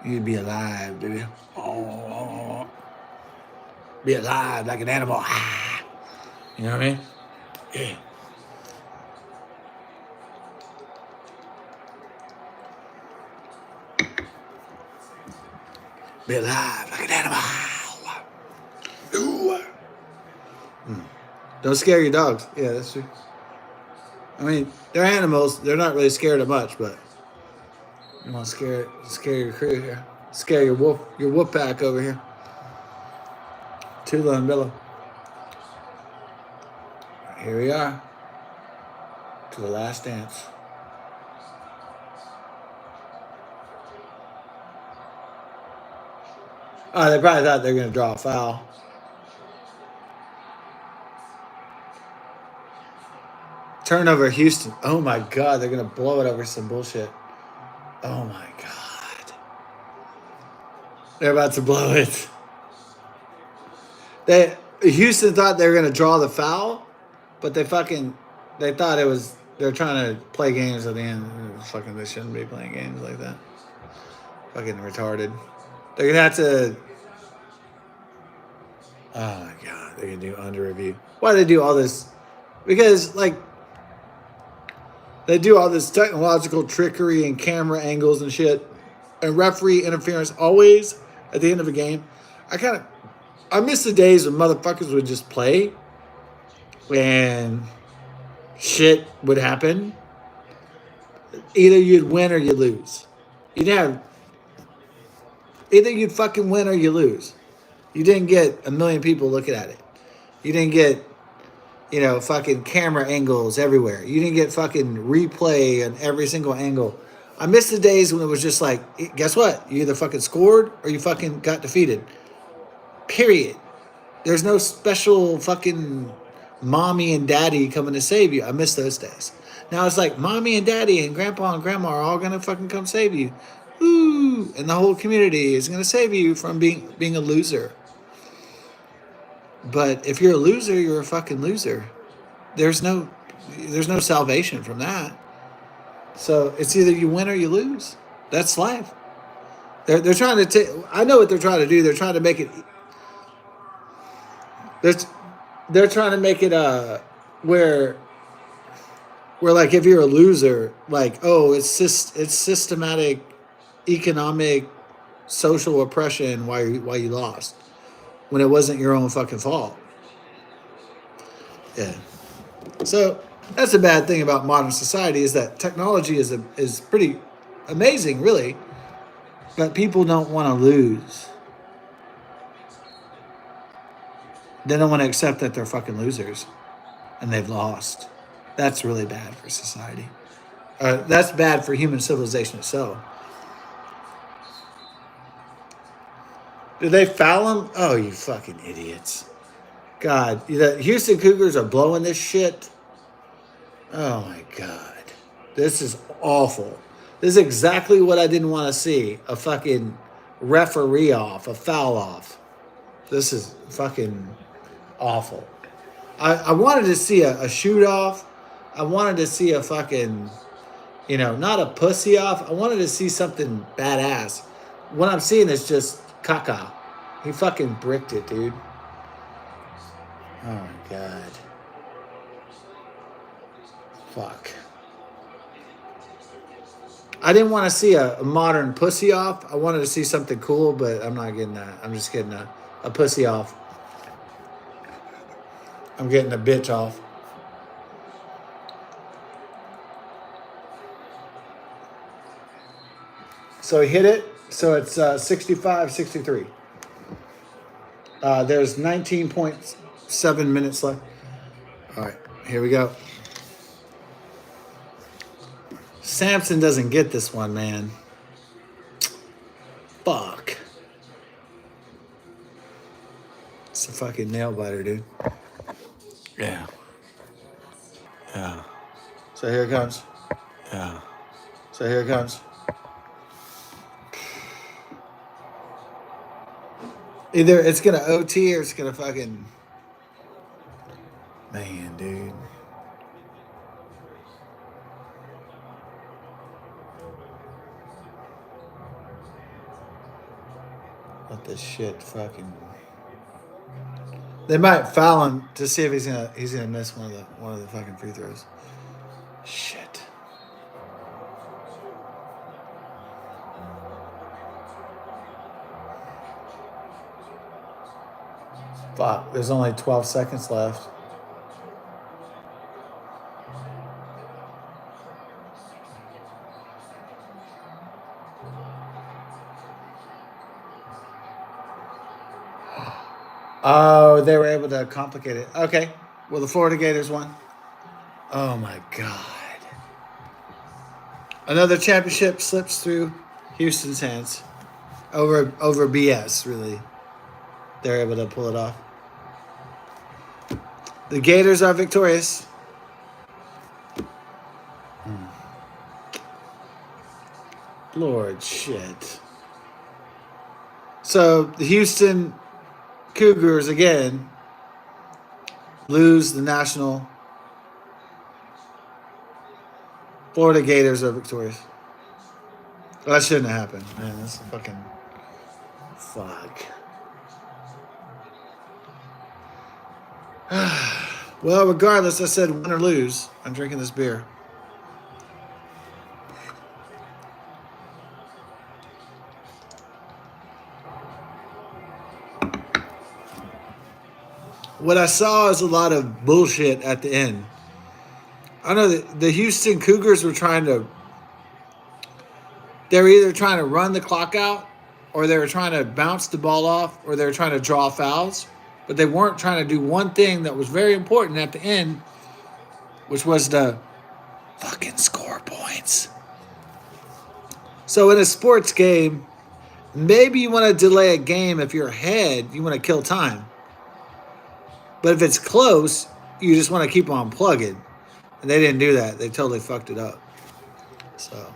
you need to be alive, baby. Oh, be alive like an animal. You know what I mean? Yeah. Be alive like an animal. Ooh. Don't scare your dogs. Yeah, that's true. I mean, they're animals. They're not really scared of much, but you want to scare your crew here. Scare your wolf pack over here. Tula and Billa. Here we are. To the last dance. Oh, they probably thought they were going to draw a foul. Turnover, Houston. Oh my God, they're going to blow it over some bullshit. Oh my God. They're about to blow it. Houston thought they were going to draw the foul, but they thought they're trying to play games at the end. Fucking, they shouldn't be playing games like that. Fucking retarded. They're going to have to. Oh my God, they're going to do under review. Why do they do all this? Because, like, they do all this technological trickery and camera angles and shit, and referee interference always at the end of a game. I miss the days when motherfuckers would just play and shit would happen. Either you'd win or you lose. Either you'd fucking win or you lose. You didn't get a million people looking at it. You didn't get, fucking camera angles everywhere. You didn't get fucking replay on every single angle. I miss the days when it was just like, guess what? You either fucking scored or you fucking got defeated. Period. There's no special fucking mommy and daddy coming to save you. I miss those days. Now it's like mommy and daddy and grandpa and grandma are all gonna fucking come save you. Ooh, and the whole community is gonna save you from being a loser. But if you're a loser, you're a fucking loser. There's no salvation from that. So it's either you win or you lose. That's life. They're trying to take. I know what they're trying to do. They're trying to make it. They're trying to make it where like if you're a loser, like, oh, it's systematic, economic, social oppression why you lost when it wasn't your own fucking fault. Yeah. So that's a bad thing about modern society is that technology is pretty amazing, really, but people don't want to lose. They don't want to accept that they're fucking losers and they've lost. That's really bad for society. That's bad for human civilization itself. Did they foul him? Oh, you fucking idiots. God, the Houston Cougars are blowing this shit. Oh my God. This is awful. This is exactly what I didn't want to see. A fucking referee off, a foul off. This is fucking awful. I wanted to see a shoot off. I wanted to see a fucking, not a pussy off. I wanted to see something badass. What I'm seeing is just caca. He fucking bricked it, dude. Oh my God. Fuck. I didn't want to see a modern pussy off. I wanted to see something cool, but I'm not getting that. I'm just getting a pussy off. I'm getting a bitch off. So he hit it. So it's 65-63. There's 19.7 minutes left. All right, here we go. Samson doesn't get this one, man. Fuck. It's a fucking nail biter, dude. Yeah. Yeah. So here it comes. Yeah. So here it comes. Either it's gonna OT or it's gonna fucking. Man, dude. Let this shit fucking. They might foul him to see if he's gonna miss one of the fucking free throws. Shit. Fuck. There's only 12 seconds left. Oh, they were able to complicate it. Okay. Well, the Florida Gators won. Oh, my God. Another championship slips through Houston's hands. over BS, really. They're able to pull it off. The Gators are victorious. Lord shit. So the Houston Cougars again lose the national. Florida Gators are victorious. That shouldn't have happened, man. That's fucking fuck. Well, regardless, I said win or lose. I'm drinking this beer. What I saw is a lot of bullshit at the end. I know that the Houston Cougars were they were either trying to run the clock out, or they were trying to bounce the ball off, or they were trying to draw fouls. But they weren't trying to do one thing that was very important at the end, which was to fucking score points. So in a sports game, maybe you want to delay a game if you're ahead, you want to kill time. But if it's close, you just want to keep on plugging. And they didn't do that. They totally fucked it up. So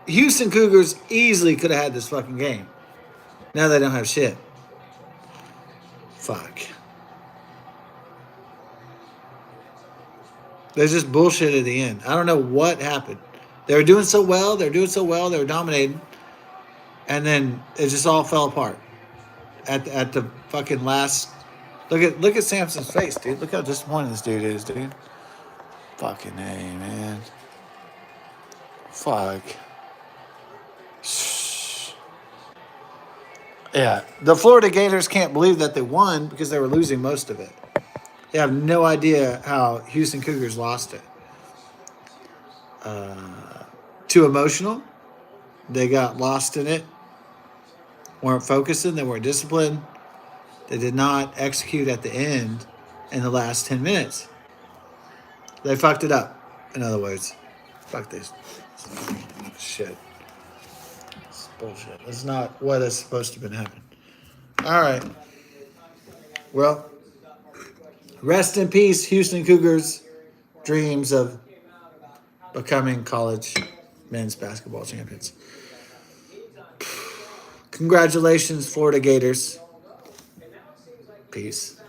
Houston Cougars easily could have had this fucking game. Now they don't have shit. Fuck. There's just bullshit at the end. I don't know what happened. They were doing so well. They were dominating. And then it just all fell apart. At the fucking last. Look at Samson's face, dude. Look how disappointed this dude is, dude. Fucking A, man. Fuck. Yeah, the Florida Gators can't believe that they won because they were losing most of it. They have no idea how Houston Cougars lost it. Too emotional. They got lost in it. Weren't focusing. They weren't disciplined. They did not execute at the end in the last 10 minutes. They fucked it up, in other words. Fuck this. Shit. It's bullshit. That's not what is supposed to have been happening. All right. Well, rest in peace, Houston Cougars' dreams of becoming college men's basketball champions. Congratulations, Florida Gators. Peace.